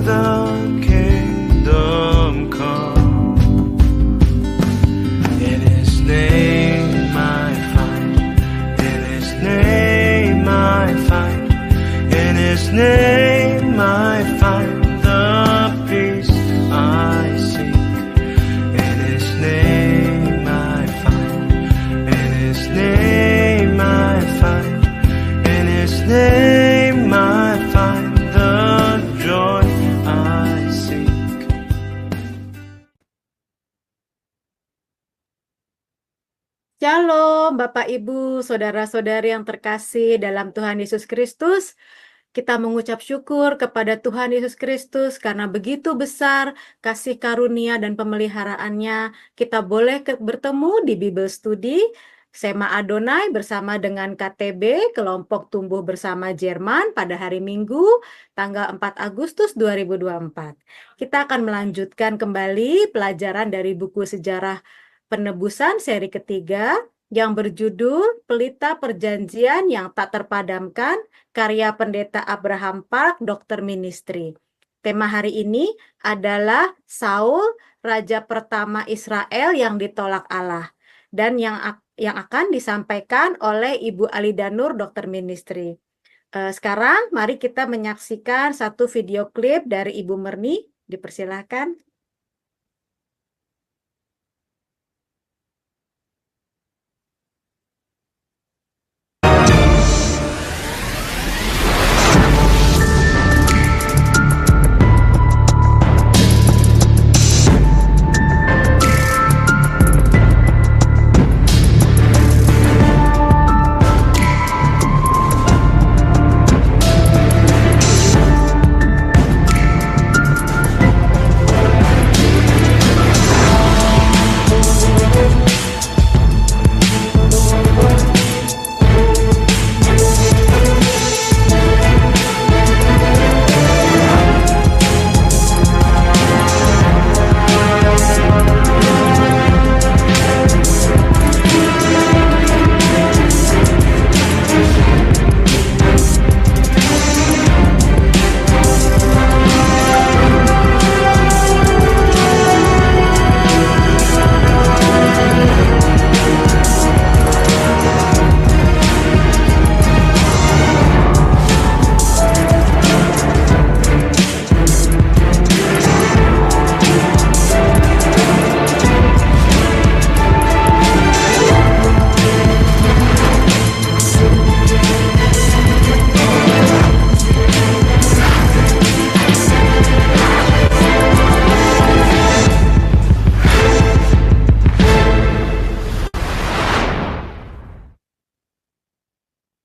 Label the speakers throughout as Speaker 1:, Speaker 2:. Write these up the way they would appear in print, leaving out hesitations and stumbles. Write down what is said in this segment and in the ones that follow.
Speaker 1: the kingdom come. In His name I find, in His name I find, in His name I find the peace I seek. In His name I find, in His name I find, in His name I find the joy I seek.
Speaker 2: Shalom, Bapak, Ibu, saudara-saudari yang terkasih dalam Tuhan Yesus Kristus. Kita mengucap syukur kepada Tuhan Yesus Kristus karena begitu besar kasih karunia dan pemeliharaannya. Kita boleh bertemu di Bible Study Sema Adonai bersama dengan KTB, Kelompok Tumbuh Bersama Jerman pada hari Minggu, tanggal 4 Agustus 2024. Kita akan melanjutkan kembali pelajaran dari buku Sejarah Penebusan seri ketiga yang berjudul Pelita Perjanjian yang Tak Terpadamkan, karya Pendeta Abraham Park, Dokter Ministry. Tema hari ini adalah Saul, raja pertama Israel yang ditolak Allah, dan yang akan disampaikan oleh Ibu Alida Nur, Dokter Ministry. Sekarang mari kita menyaksikan satu video klip dari Ibu Murni. Dipersilahkan.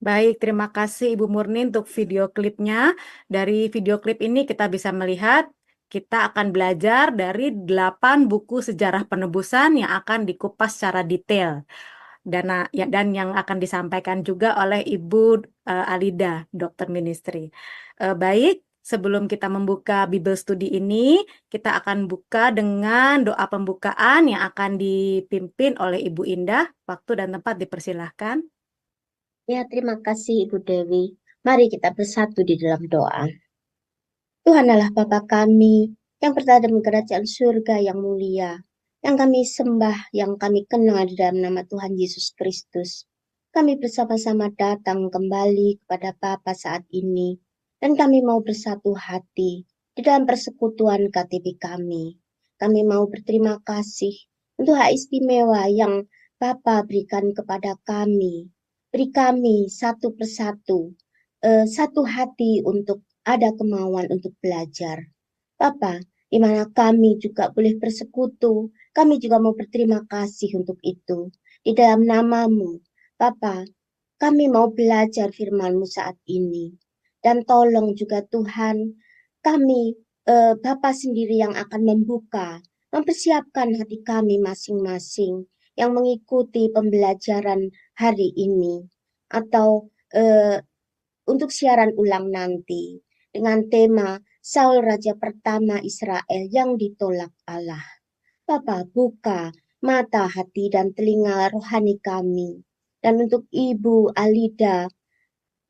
Speaker 2: Baik, terima kasih Ibu Murni untuk video klipnya. Dari video klip ini kita bisa melihat kita akan belajar dari 8 buku sejarah penebusan yang akan dikupas secara detail. Dan yang akan disampaikan juga oleh Ibu Alida, Dokter Ministry. Baik, sebelum kita membuka Bible Study ini, kita akan buka dengan doa pembukaan yang akan dipimpin oleh Ibu Indah. Waktu dan tempat dipersilahkan.
Speaker 3: Ya, terima kasih Ibu Dewi. Mari kita bersatu di dalam doa. Tuhan Allah Bapa kami, yang berada dalam kerajaan surga yang mulia, yang kami sembah, yang kami kenal di dalam nama Tuhan Yesus Kristus. Kami bersama-sama datang kembali kepada Bapa saat ini, dan kami mau bersatu hati di dalam persekutuan KTB kami. Kami mau berterima kasih untuk hak istimewa yang Bapa berikan kepada kami. Beri kami satu persatu, satu hati untuk ada kemauan untuk belajar. Bapa, di mana kami juga boleh bersekutu, kami juga mau berterima kasih untuk itu. Di dalam nama-Mu, Bapa, kami mau belajar firman-Mu saat ini. Dan tolong juga Tuhan, kami, Bapa sendiri yang akan mempersiapkan hati kami masing-masing, yang mengikuti pembelajaran hari ini atau untuk siaran ulang nanti dengan tema Saul Raja Pertama Israel yang ditolak Allah. Bapa, buka mata hati dan telinga rohani kami. Dan untuk Ibu Alida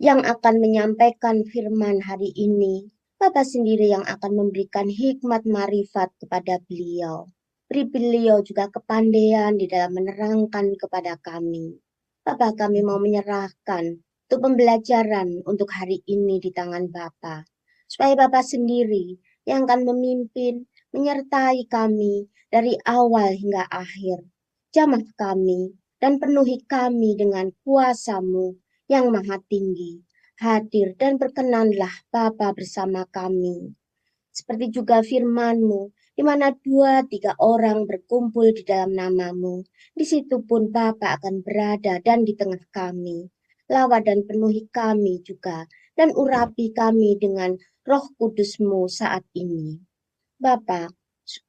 Speaker 3: yang akan menyampaikan firman hari ini, Bapa sendiri yang akan memberikan hikmat marifat kepada beliau. Beri beliau juga kepandaian di dalam menerangkan kepada kami. Bapa, kami mau menyerahkan untuk pembelajaran untuk hari ini di tangan Bapa. Supaya Bapa sendiri yang akan memimpin, menyertai kami dari awal hingga akhir. Jamah kami dan penuhi kami dengan kuasa-Mu yang maha tinggi. Hadir dan berkenanlah Bapa bersama kami. Seperti juga firman-Mu, di mana 2-3 orang berkumpul di dalam nama-Mu, di situ pun Bapa akan berada dan di tengah kami. Lawat dan penuhi kami juga, dan urapi kami dengan Roh Kudus-Mu saat ini. Bapa,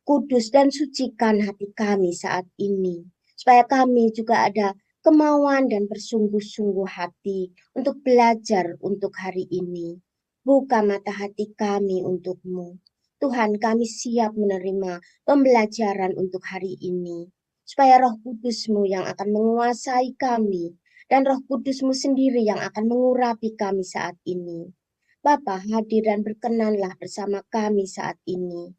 Speaker 3: kudus dan sucikan hati kami saat ini, supaya kami juga ada kemauan dan bersungguh-sungguh hati untuk belajar untuk hari ini. Buka mata hati kami untuk-Mu. Tuhan, kami siap menerima pembelajaran untuk hari ini, supaya Roh Kudus-Mu yang akan menguasai kami, dan Roh Kudus-Mu sendiri yang akan mengurapi kami saat ini. Bapa, hadir dan berkenanlah bersama kami saat ini.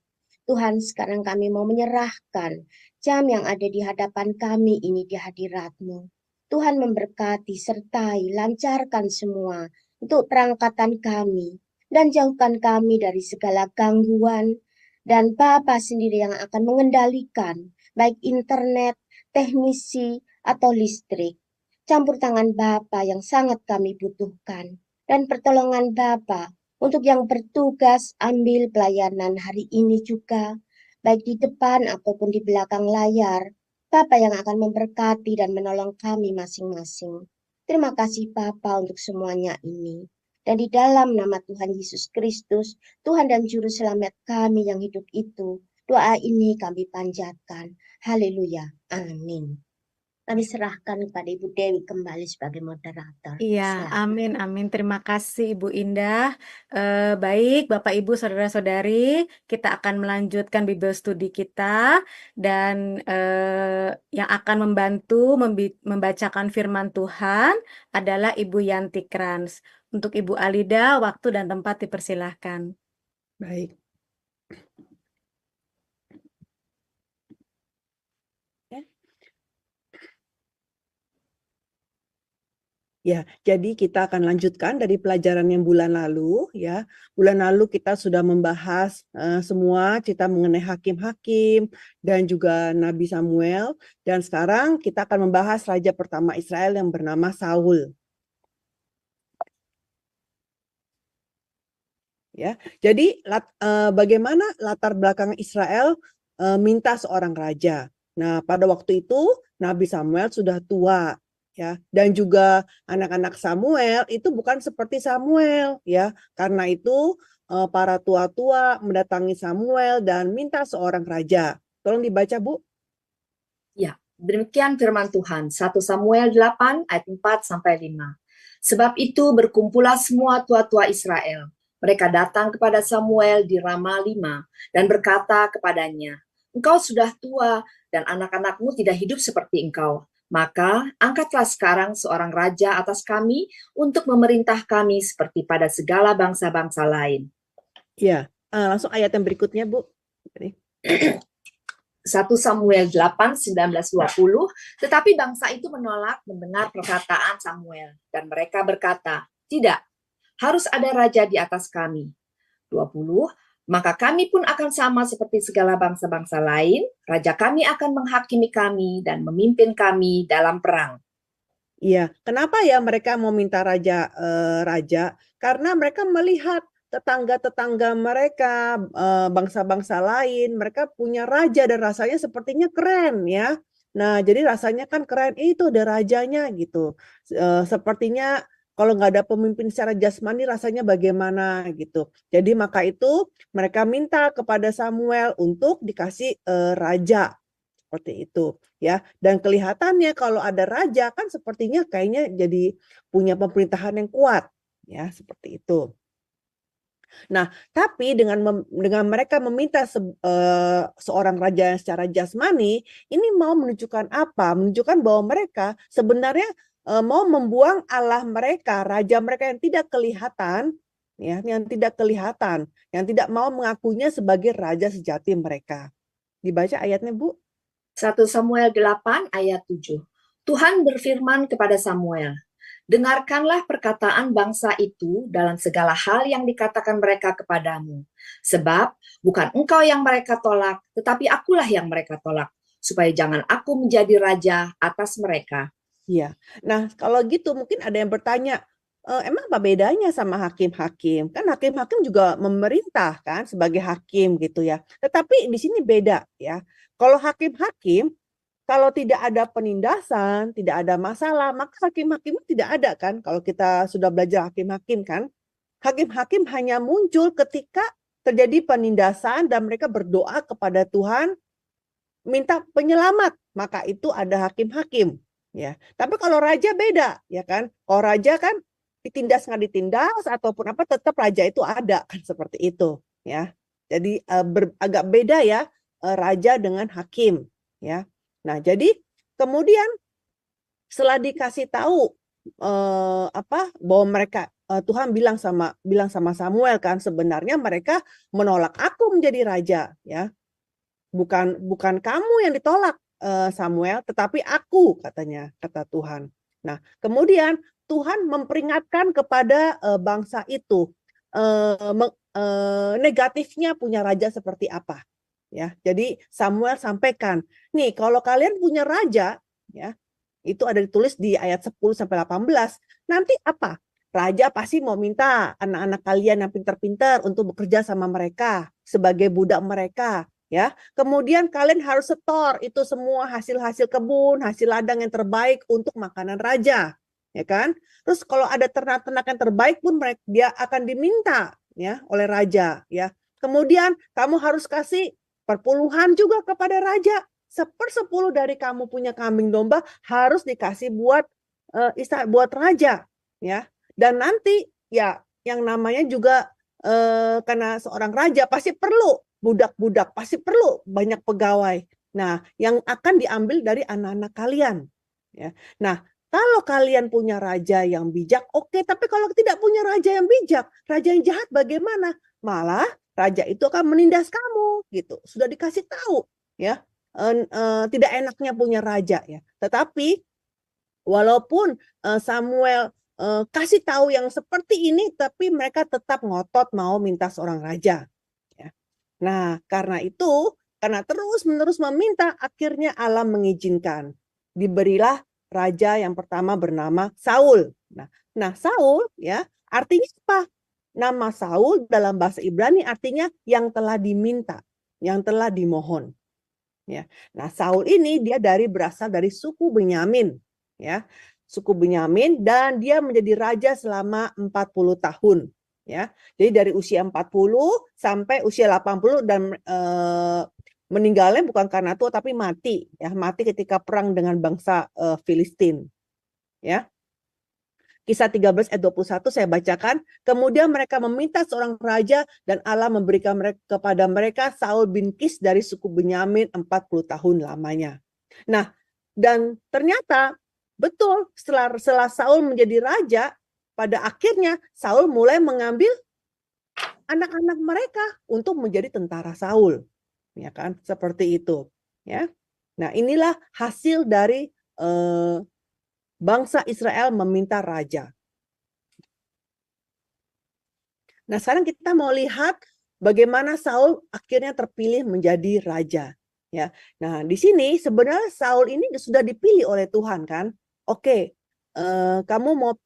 Speaker 3: Tuhan, sekarang kami mau menyerahkan jam yang ada di hadapan kami ini di hadirat-Mu. Tuhan memberkati, sertai, lancarkan semua untuk perangkatan kami, dan jauhkan kami dari segala gangguan, dan Bapa sendiri yang akan mengendalikan, baik internet, teknisi, atau listrik. Campur tangan Bapa yang sangat kami butuhkan, dan pertolongan Bapa untuk yang bertugas ambil pelayanan hari ini juga, baik di depan ataupun di belakang layar, Bapa yang akan memberkati dan menolong kami masing-masing. Terima kasih Bapa untuk semuanya ini. Dan di dalam nama Tuhan Yesus Kristus, Tuhan dan Juru Selamat kami yang hidup itu, doa ini kami panjatkan. Haleluya. Amin. Kami serahkan kepada Ibu Dewi kembali sebagai moderator.
Speaker 2: Iya,
Speaker 3: Silakan.
Speaker 2: amin, amin. Terima kasih Ibu Indah. Baik, Bapak Ibu, saudara-saudari, kita akan melanjutkan Bible Study kita dan yang akan membantu membacakan firman Tuhan adalah Ibu Yanti Krans. Untuk Ibu Alida, waktu dan tempat dipersilahkan.
Speaker 4: Baik. Ya, jadi kita akan lanjutkan dari pelajaran yang bulan lalu ya. Bulan lalu kita sudah membahas semua cerita mengenai hakim-hakim dan juga Nabi Samuel, dan sekarang kita akan membahas raja pertama Israel yang bernama Saul. Ya, jadi bagaimana latar belakang Israel minta seorang raja. Nah, pada waktu itu Nabi Samuel sudah tua. Ya, dan juga anak-anak Samuel itu bukan seperti Samuel ya, karena itu para tua-tua mendatangi Samuel dan minta seorang raja. Tolong dibaca, Bu.
Speaker 5: Ya, demikian firman Tuhan, 1 Samuel 8 ayat 4 sampai 5. Sebab itu berkumpullah semua tua-tua Israel. Mereka datang kepada Samuel di Rama 5 dan berkata kepadanya, "Engkau sudah tua dan anak-anakmu tidak hidup seperti engkau. Maka angkatlah sekarang seorang raja atas kami untuk memerintah kami seperti pada segala bangsa-bangsa lain."
Speaker 4: Ya, langsung ayat yang berikutnya, Bu.
Speaker 5: 1 Samuel 8, 19-20, tetapi bangsa itu menolak mendengar perkataan Samuel. Dan mereka berkata, "Tidak, harus ada raja di atas kami." 20, maka kami pun akan sama seperti segala bangsa-bangsa lain, raja kami akan menghakimi kami dan memimpin kami dalam perang.
Speaker 4: Iya, kenapa ya mereka mau minta raja? Karena mereka melihat tetangga-tetangga mereka, bangsa-bangsa lain, mereka punya raja dan rasanya sepertinya keren ya. Nah, jadi rasanya kan keren, itu ada rajanya gitu. Sepertinya kalau nggak ada pemimpin secara jasmani rasanya bagaimana gitu. Jadi maka itu mereka minta kepada Samuel untuk dikasih raja seperti itu ya. Dan kelihatannya kalau ada raja kan sepertinya kayaknya jadi punya pemerintahan yang kuat ya, seperti itu. Nah, tapi dengan mereka meminta seorang raja secara jasmani, ini mau menunjukkan apa? Menunjukkan bahwa mereka sebenarnya mau membuang Allah mereka, raja mereka yang tidak kelihatan, ya, yang tidak kelihatan, yang tidak mau mengakuinya sebagai raja sejati mereka. Dibaca ayatnya, Bu.
Speaker 5: 1 Samuel 8 ayat 7. Tuhan berfirman kepada Samuel, dengarkanlah perkataan bangsa itu dalam segala hal yang dikatakan mereka kepadamu. Sebab bukan engkau yang mereka tolak, tetapi akulah yang mereka tolak, supaya jangan aku menjadi raja atas mereka.
Speaker 4: Iya. Nah, kalau gitu mungkin ada yang bertanya, emang apa bedanya sama hakim-hakim? Kan hakim-hakim juga memerintah kan sebagai hakim gitu ya. Tetapi di sini beda ya. Kalau hakim-hakim, kalau tidak ada penindasan, tidak ada masalah, maka hakim-hakim tidak ada kan. Kalau kita sudah belajar hakim-hakim kan. Hakim-hakim hanya muncul ketika terjadi penindasan dan mereka berdoa kepada Tuhan minta penyelamat, maka itu ada hakim-hakim ya. Tapi kalau raja beda ya kan. Kalau raja kan ditindas nggak ditindas ataupun apa tetap raja itu ada kan seperti itu ya. Jadi agak beda ya raja dengan hakim ya. Nah, jadi kemudian setelah dikasih tahu bahwa mereka Tuhan bilang sama Samuel kan sebenarnya mereka menolak aku menjadi raja ya. Bukan kamu yang ditolak Samuel, tetapi aku katanya, kata Tuhan. Nah, kemudian Tuhan memperingatkan kepada bangsa itu negatifnya punya raja seperti apa. Ya, jadi Samuel sampaikan, nih kalau kalian punya raja, ya itu ada ditulis di ayat 10 sampai 18. Nanti apa? Raja pasti mau minta anak-anak kalian yang pintar-pintar untuk bekerja sama mereka sebagai budak mereka. Ya, kemudian kalian harus setor itu semua hasil-hasil kebun, hasil ladang yang terbaik untuk makanan raja, ya kan? Terus kalau ada ternak-ternak yang terbaik pun dia akan diminta ya oleh raja, ya. Kemudian kamu harus kasih perpuluhan juga kepada raja. 1/10 dari kamu punya kambing domba harus dikasih buat buat raja, ya. Dan nanti ya yang namanya juga karena seorang raja pasti perlu budak-budak, pasti perlu banyak pegawai. Nah, yang akan diambil dari anak-anak kalian. Ya. Nah, kalau kalian punya raja yang bijak, oke. Tapi kalau tidak punya raja yang bijak, raja yang jahat bagaimana? Malah raja itu akan menindas kamu, gitu. Sudah dikasih tahu, ya. Tidak enaknya punya raja, ya. Tetapi walaupun Samuel kasih tahu yang seperti ini, tapi mereka tetap ngotot mau minta seorang raja. Nah, karena itu, karena terus-menerus meminta, akhirnya Allah mengizinkan. Diberilah raja yang pertama bernama Saul. Nah, Saul ya artinya apa? Nama Saul dalam bahasa Ibrani artinya yang telah diminta, yang telah dimohon. Ya. Nah, Saul ini dia berasal dari suku Benyamin, ya. Suku Benyamin dan dia menjadi raja selama 40 tahun. Ya, jadi dari usia 40 sampai usia 80 dan meninggalnya bukan karena tua tapi mati, ya mati ketika perang dengan bangsa Filistin, ya. Kisah 13 ayat 21 saya bacakan. Kemudian mereka meminta seorang raja dan Allah memberikan kepada mereka Saul bin Kis dari suku Benyamin 40 tahun lamanya. Nah, dan ternyata betul setelah Saul menjadi raja, pada akhirnya Saul mulai mengambil anak-anak mereka untuk menjadi tentara Saul, ya kan? Seperti itu, ya. Nah, inilah hasil dari bangsa Israel meminta raja. Nah, sekarang kita mau lihat bagaimana Saul akhirnya terpilih menjadi raja, ya. Nah, di sini sebenarnya Saul ini sudah dipilih oleh Tuhan kan? Oke, kamu mau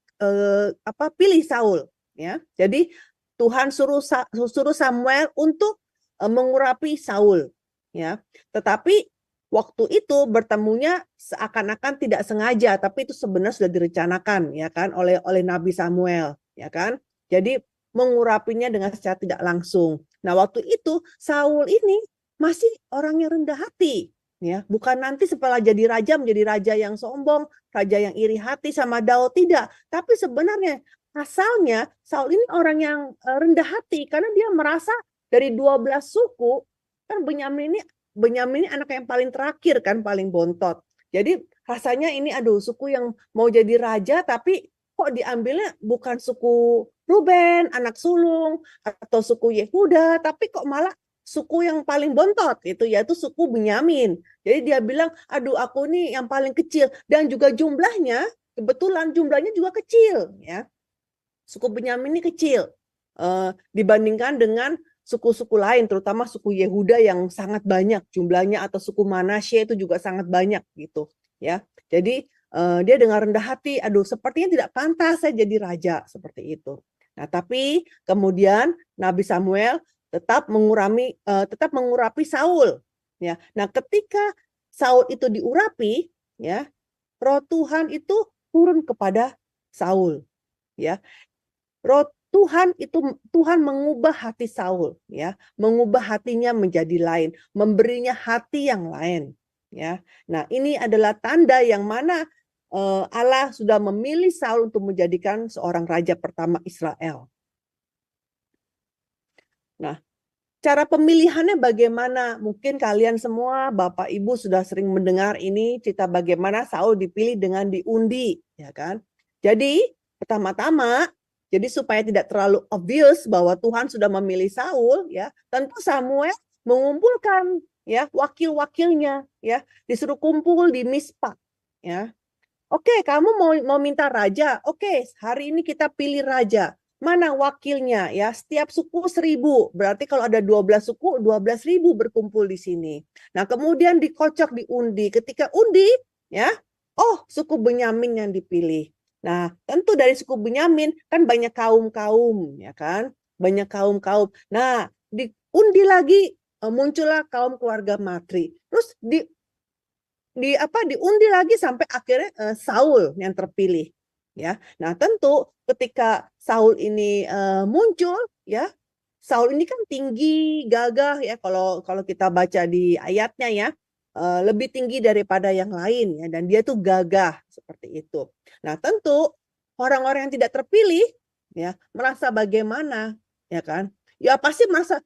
Speaker 4: pilih Saul, ya. Jadi Tuhan suruh Samuel untuk mengurapi Saul, ya. Tetapi waktu itu bertemunya seakan-akan tidak sengaja, tapi itu sebenarnya sudah direncanakan, ya kan, oleh Nabi Samuel, ya kan. Jadi mengurapinya dengan secara tidak langsung. Nah, waktu itu Saul ini masih orang yang rendah hati. Ya, bukan nanti setelah jadi raja menjadi raja yang sombong, raja yang iri hati sama Daud, tidak. Tapi sebenarnya asalnya Saul ini orang yang rendah hati karena dia merasa dari 12 suku kan Benyamin ini anak yang paling terakhir kan, paling bontot. Jadi rasanya ini suku yang mau jadi raja tapi kok diambilnya bukan suku Ruben, anak sulung, atau suku Yehuda, tapi kok malah suku yang paling bontot itu yaitu suku Benyamin. Jadi dia bilang, aduh aku nih yang paling kecil, dan juga jumlahnya kebetulan jumlahnya juga kecil ya. Suku Benyamin ini kecil dibandingkan dengan suku-suku lain, terutama suku Yehuda yang sangat banyak jumlahnya, atau suku Manasye itu juga sangat banyak gitu ya. Jadi dia dengan rendah hati, aduh sepertinya tidak pantas saya jadi raja seperti itu. Nah, tapi kemudian Nabi Samuel tetap mengurapi Saul ya. Nah, ketika Saul itu diurapi ya, Roh Tuhan itu turun kepada Saul ya. Roh Tuhan mengubah hati Saul ya, mengubah hatinya menjadi lain, memberinya hati yang lain ya. Nah, ini adalah tanda yang mana Allah sudah memilih Saul untuk menjadikan seorang raja pertama Israel. Nah, cara pemilihannya bagaimana? Mungkin kalian semua, Bapak Ibu sudah sering mendengar ini cerita bagaimana Saul dipilih dengan diundi, ya kan? Jadi, pertama-tama, jadi supaya tidak terlalu obvious bahwa Tuhan sudah memilih Saul, ya, tentu Samuel mengumpulkan ya wakil-wakilnya, ya, disuruh kumpul di Mispa, ya. Oke, kamu mau minta raja. Oke, hari ini kita pilih raja. Mana wakilnya ya? Setiap suku 1.000. Berarti kalau ada 12 suku, 12.000 berkumpul di sini. Nah, kemudian dikocok diundi. Ketika undi, ya, oh, suku Benyamin yang dipilih. Nah, tentu dari suku Benyamin kan banyak kaum-kaum, ya kan? Banyak kaum-kaum. Nah, diundi lagi muncullah kaum keluarga Matri. Terus diundi lagi sampai akhirnya Saul yang terpilih ya. Nah, tentu ketika Saul ini muncul ya, Saul ini kan tinggi, gagah ya, kalau kita baca di ayatnya ya, lebih tinggi daripada yang lain ya, dan dia tuh gagah seperti itu. Nah, tentu orang-orang yang tidak terpilih ya merasa bagaimana ya kan? Ya pasti merasa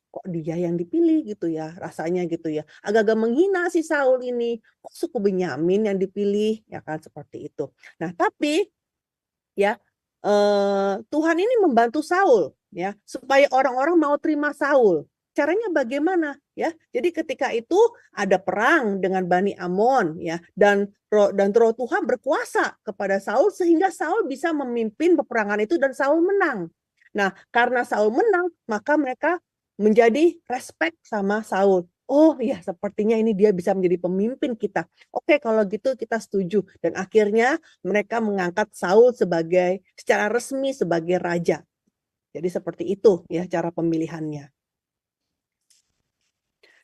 Speaker 4: kok dia yang dipilih gitu ya, rasanya gitu ya. Agak-agak menghina si Saul ini. Kok suku Benyamin yang dipilih, ya kan, seperti itu. Nah, tapi ya Tuhan ini membantu Saul ya, supaya orang-orang mau terima Saul. Caranya bagaimana ya? Jadi ketika itu ada perang dengan Bani Amon ya, dan roh Tuhan berkuasa kepada Saul sehingga Saul bisa memimpin peperangan itu dan Saul menang. Nah, karena Saul menang, maka mereka menjadi respect sama Saul. Oh ya, sepertinya ini dia bisa menjadi pemimpin kita. Oke, kalau gitu kita setuju. Dan akhirnya mereka mengangkat Saul secara resmi sebagai raja. Jadi seperti itu ya cara pemilihannya.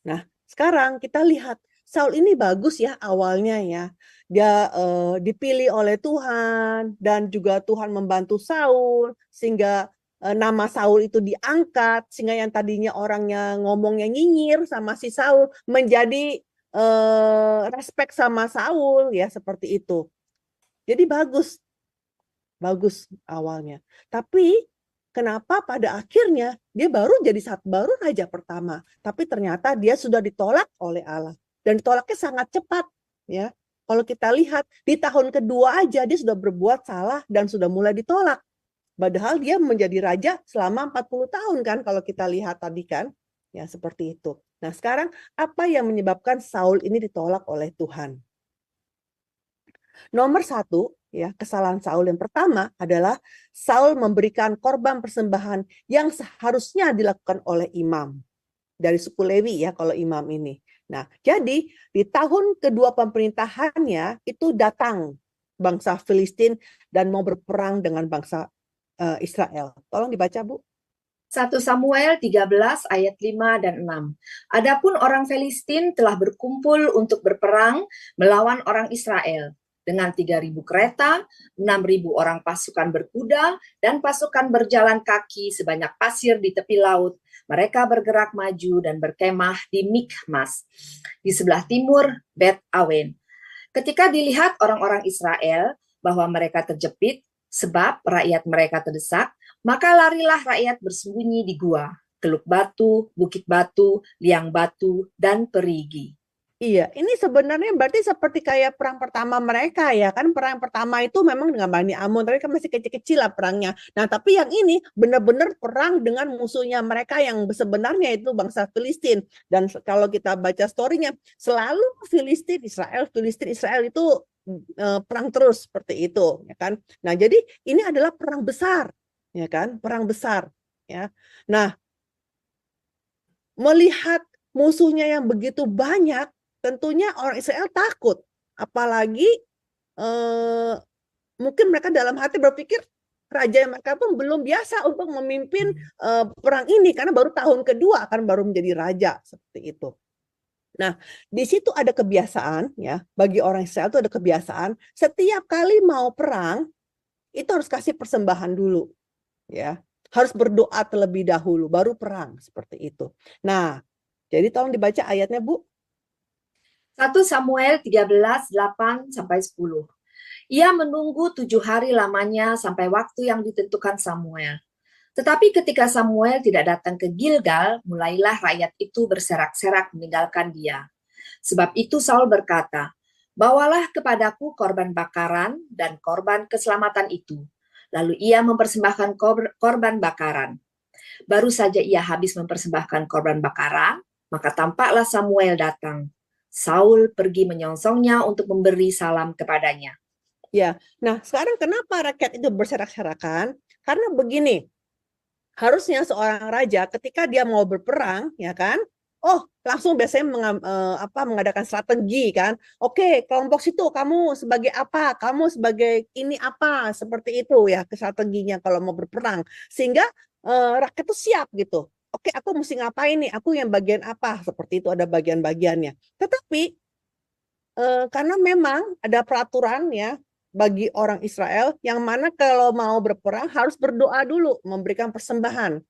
Speaker 4: Nah, sekarang kita lihat Saul ini bagus ya awalnya ya. Dia dipilih oleh Tuhan dan juga Tuhan membantu Saul sehingga nama Saul itu diangkat, sehingga yang tadinya orangnya ngomongnya nyinyir sama si Saul menjadi respect sama Saul ya, seperti itu. Jadi bagus awalnya. Tapi kenapa pada akhirnya dia baru raja pertama, tapi ternyata dia sudah ditolak oleh Allah, dan ditolaknya sangat cepat ya. Kalau kita lihat di tahun kedua aja dia sudah berbuat salah dan sudah mulai ditolak. Padahal dia menjadi raja selama 40 tahun kan, kalau kita lihat tadi kan. Ya, seperti itu. Nah, sekarang apa yang menyebabkan Saul ini ditolak oleh Tuhan? Nomor 1, ya, kesalahan Saul yang pertama adalah Saul memberikan korban persembahan yang seharusnya dilakukan oleh imam. Dari suku Lewi ya, kalau imam ini. Nah, jadi di tahun kedua pemerintahannya itu datang bangsa Filistin dan mau berperang dengan bangsa Israel. Tolong dibaca, Bu.
Speaker 5: 1 Samuel 13 ayat 5 dan 6. Adapun orang Filistin telah berkumpul untuk berperang melawan orang Israel dengan 3.000 kereta, 6.000 orang pasukan berkuda, dan pasukan berjalan kaki sebanyak pasir di tepi laut. Mereka bergerak maju dan berkemah di Mikmas, di sebelah timur Bet Awen. Ketika dilihat orang-orang Israel bahwa mereka terjepit, sebab rakyat mereka terdesak, maka larilah rakyat bersembunyi di gua, Teluk Batu, Bukit Batu, Liang Batu, dan Perigi.
Speaker 4: Iya, ini sebenarnya berarti seperti kayak perang pertama mereka ya kan. Perang pertama itu memang dengan Bani Amun, tapi kan masih kecil-kecil lah perangnya. Nah, tapi yang ini benar-benar perang dengan musuhnya mereka yang sebenarnya itu bangsa Filistin. Dan kalau kita baca story-nya, selalu Filistin Israel itu perang terus seperti itu, ya kan. Nah, jadi ini adalah perang besar, ya kan, perang besar, ya. Nah, melihat musuhnya yang begitu banyak, tentunya orang Israel takut. Apalagi mungkin mereka dalam hati berpikir raja mereka pun belum biasa untuk memimpin perang ini karena baru tahun kedua akan baru menjadi raja seperti itu. Nah, di situ ada kebiasaan ya, bagi orang Israel itu ada kebiasaan setiap kali mau perang itu harus kasih persembahan dulu ya. Harus berdoa terlebih dahulu baru perang seperti itu. Nah, jadi tolong dibaca ayatnya, Bu.
Speaker 5: 1 Samuel 13:8-10. Ia menunggu 7 hari lamanya sampai waktu yang ditentukan Samuel. Tetapi ketika Samuel tidak datang ke Gilgal, mulailah rakyat itu berserak-serak meninggalkan dia. Sebab itu Saul berkata, "Bawalah kepadaku korban bakaran dan korban keselamatan itu." Lalu ia mempersembahkan korban bakaran. Baru saja ia habis mempersembahkan korban bakaran, maka tampaklah Samuel datang. Saul pergi menyongsongnya untuk memberi salam kepadanya.
Speaker 4: Ya, nah sekarang kenapa rakyat itu berserak-serakan? Karena begini, harusnya seorang raja ketika dia mau berperang, ya kan? Langsung biasanya mengadakan strategi kan? Oke, kelompok situ kamu sebagai apa? Kamu sebagai ini apa? Seperti itu ya strateginya kalau mau berperang. Sehingga rakyat itu siap gitu. Oke, aku mesti ngapain nih? Aku yang bagian apa? Seperti itu ada bagian-bagiannya. Tetapi karena memang ada peraturan ya bagi orang Israel yang mana kalau mau berperang harus berdoa dulu, memberikan persembahan,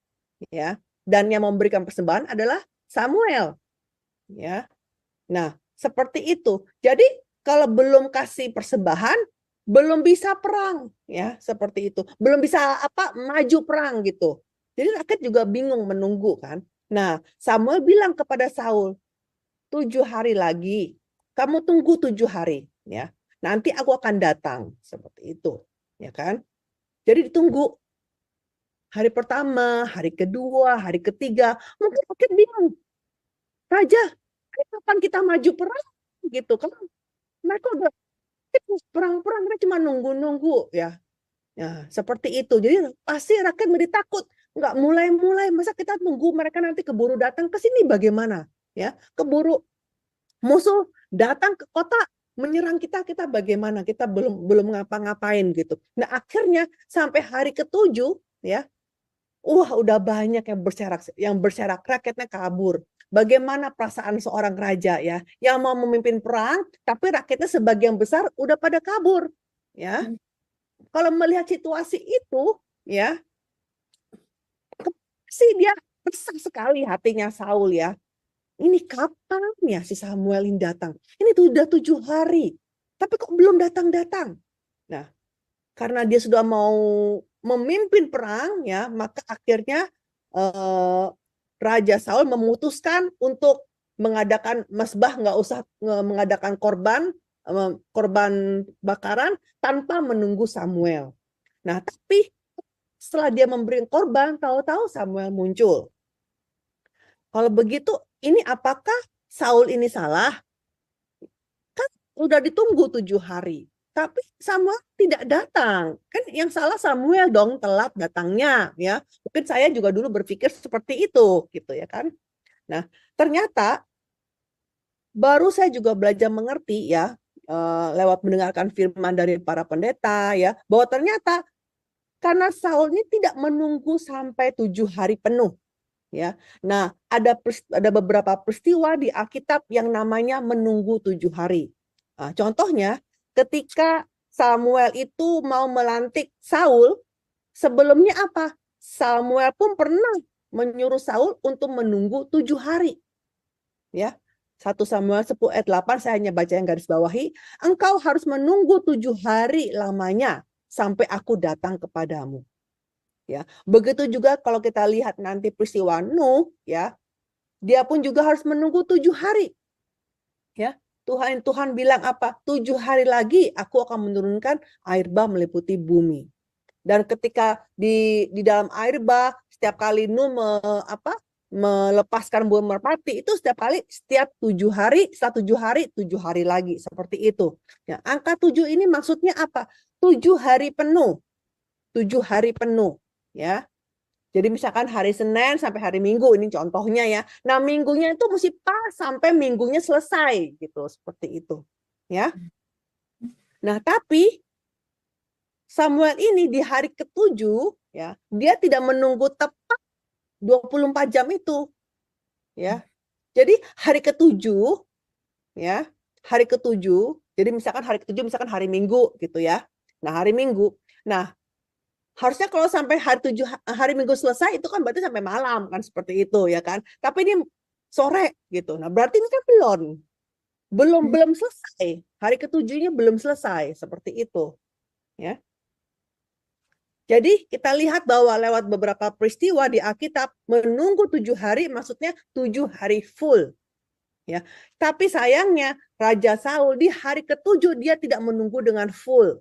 Speaker 4: ya. Dan yang memberikan persembahan adalah Samuel, ya. Nah, seperti itu. Jadi kalau belum kasih persembahan, belum bisa perang, ya, seperti itu. Belum bisa maju perang gitu. Jadi rakyat juga bingung menunggu kan. Nah, Samuel bilang kepada Saul, 7 hari lagi, kamu tunggu 7 hari, ya. Nanti aku akan datang, seperti itu, ya kan? Jadi ditunggu. Hari pertama, hari kedua, hari ketiga, mungkin rakyat bingung. Raja, kapan kita maju perang? Gitu kan? Mereka udah perang-perang, mereka cuma nunggu-nunggu, ya. Ya, seperti itu. Jadi pasti rakyat menjadi takut. Nggak mulai-mulai, masa kita tunggu mereka nanti keburu datang ke sini bagaimana? Ya, keburu musuh datang ke kota menyerang kita bagaimana? Kita belum ngapa-ngapain gitu. Nah, akhirnya sampai hari ke-7 ya. Udah banyak yang berserak rakyatnya kabur. Bagaimana perasaan seorang raja ya yang mau memimpin perang tapi rakyatnya sebagian besar udah pada kabur, ya. Kalau melihat situasi itu ya sih dia resah sekali hatinya Saul ya. Ini kapan ya si Samuel ini datang? Ini udah 7 hari. Tapi kok belum datang-datang? Nah, karena dia sudah mau memimpin perang, ya, maka akhirnya Raja Saul memutuskan untuk mengadakan mazbah, nggak usah mengadakan korban bakaran tanpa menunggu Samuel. Nah, tapi setelah dia memberi korban, tahu-tahu Samuel muncul. Kalau begitu, ini apakah Saul ini salah? Kan udah ditunggu 7 hari. Tapi Samuel tidak datang. Kan yang salah Samuel dong, telat datangnya. Ya, mungkin saya juga dulu berpikir seperti itu, gitu ya kan. Nah, ternyata baru saya juga belajar mengerti ya, lewat mendengarkan firman dari para pendeta ya, bahwa ternyata karena Saul ini tidak menunggu sampai 7 hari penuh. Ya, nah ada beberapa peristiwa di Alkitab yang namanya menunggu 7 hari. Nah, contohnya ketika Samuel itu mau melantik Saul, sebelumnya apa? Samuel pun pernah menyuruh Saul untuk menunggu 7 hari. Ya, 1 Samuel 10 ayat 8 saya hanya baca yang garis bawahi. Engkau harus menunggu 7 hari lamanya sampai aku datang kepadamu. Ya, begitu juga kalau kita lihat nanti peristiwa Nuh, ya, dia pun juga harus menunggu 7 hari. Ya, Tuhan bilang apa? 7 hari lagi aku akan menurunkan air bah meliputi bumi. Dan ketika di dalam air bah, setiap kali Nuh melepaskan buah merpati, itu setiap 7 hari, setelah 7 hari, 7 hari lagi, seperti itu. Ya, angka 7 ini maksudnya apa? 7 hari penuh. 7 hari penuh, ya. Jadi misalkan hari Senin sampai hari Minggu, ini contohnya ya. Nah, minggunya itu mesti pas sampai minggunya selesai gitu, seperti itu. Ya. Nah, tapi Samuel ini di hari ke-7 ya, dia tidak menunggu tepat 24 jam itu. Ya. Jadi hari ke-7 ya, hari ke-7, jadi misalkan hari ke-7 misalkan hari Minggu gitu ya. Nah, hari Minggu. Nah, harusnya kalau sampai hari Minggu selesai itu kan berarti sampai malam kan, seperti itu ya kan. Tapi ini sore gitu. Nah, berarti ini kan belum selesai. Hari ke-7-nya belum selesai, seperti itu. Ya. Jadi kita lihat bahwa lewat beberapa peristiwa di Alkitab, menunggu 7 hari maksudnya 7 hari full. Ya. Tapi sayangnya Raja Saul di hari ke-7 dia tidak menunggu dengan full.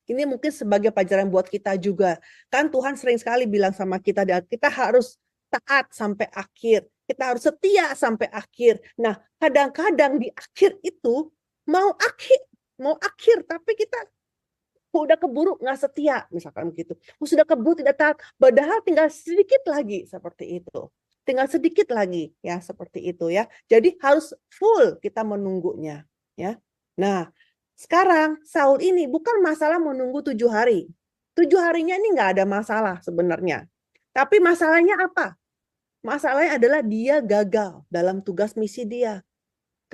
Speaker 4: Ini mungkin sebagai pelajaran buat kita juga. Kan Tuhan sering sekali bilang sama kita harus taat sampai akhir. Kita harus setia sampai akhir. Nah, kadang-kadang di akhir itu mau akhir tapi kita udah keburu nggak setia, misalkan begitu. Sudah keburu tidak taat, padahal tinggal sedikit lagi, seperti itu. Tinggal sedikit lagi, ya, seperti itu ya. Jadi harus full kita menunggunya, ya. Nah, sekarang Saul ini bukan masalah menunggu 7 hari. 7 harinya ini nggak ada masalah sebenarnya. Tapi masalahnya apa? Masalahnya adalah dia gagal dalam tugas misi dia.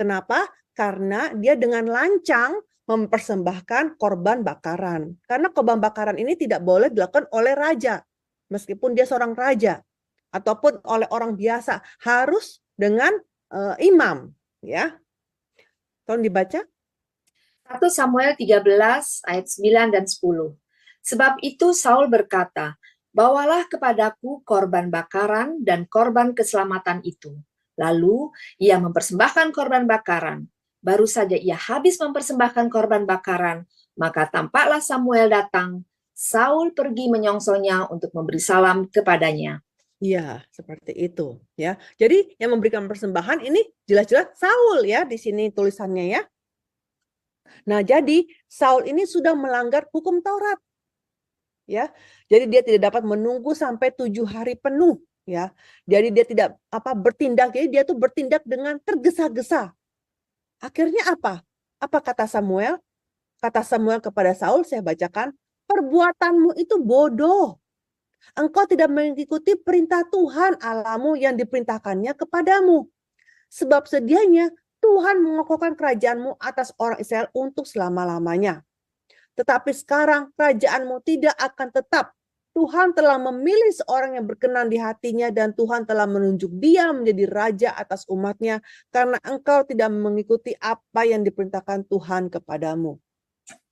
Speaker 4: Kenapa? Karena dia dengan lancang mempersembahkan korban bakaran. Karena korban bakaran ini tidak boleh dilakukan oleh raja. Meskipun dia seorang raja. Ataupun oleh orang biasa. Harus dengan imam. Ya. Tolong dibaca.
Speaker 5: 1 Samuel 13 ayat 9 dan 10. Sebab itu Saul berkata, bawalah kepadaku korban bakaran dan korban keselamatan itu. Lalu ia mempersembahkan korban bakaran. Baru saja ia habis mempersembahkan korban bakaran, maka tampaklah Samuel datang. Saul pergi menyongsongnya untuk memberi salam kepadanya.
Speaker 4: Iya, seperti itu ya. Jadi yang memberikan persembahan ini jelas-jelas Saul ya, di sini tulisannya ya. Nah, jadi Saul ini sudah melanggar hukum Taurat. Ya. Jadi dia tidak dapat menunggu sampai 7 hari penuh, ya. Jadi dia tidak bertindak, jadi dia tuh bertindak dengan tergesa-gesa. Akhirnya apa? Apa kata Samuel? Kata Samuel kepada Saul, saya bacakan, perbuatanmu itu bodoh. Engkau tidak mengikuti perintah Tuhan Allahmu yang diperintahkannya kepadamu. Sebab sedianya Tuhan mengokohkan kerajaanmu atas orang Israel untuk selama-lamanya. Tetapi sekarang kerajaanmu tidak akan tetap. Tuhan telah memilih seorang yang berkenan di hatinya dan Tuhan telah menunjuk dia menjadi raja atas umatnya karena engkau tidak mengikuti apa yang diperintahkan Tuhan kepadamu.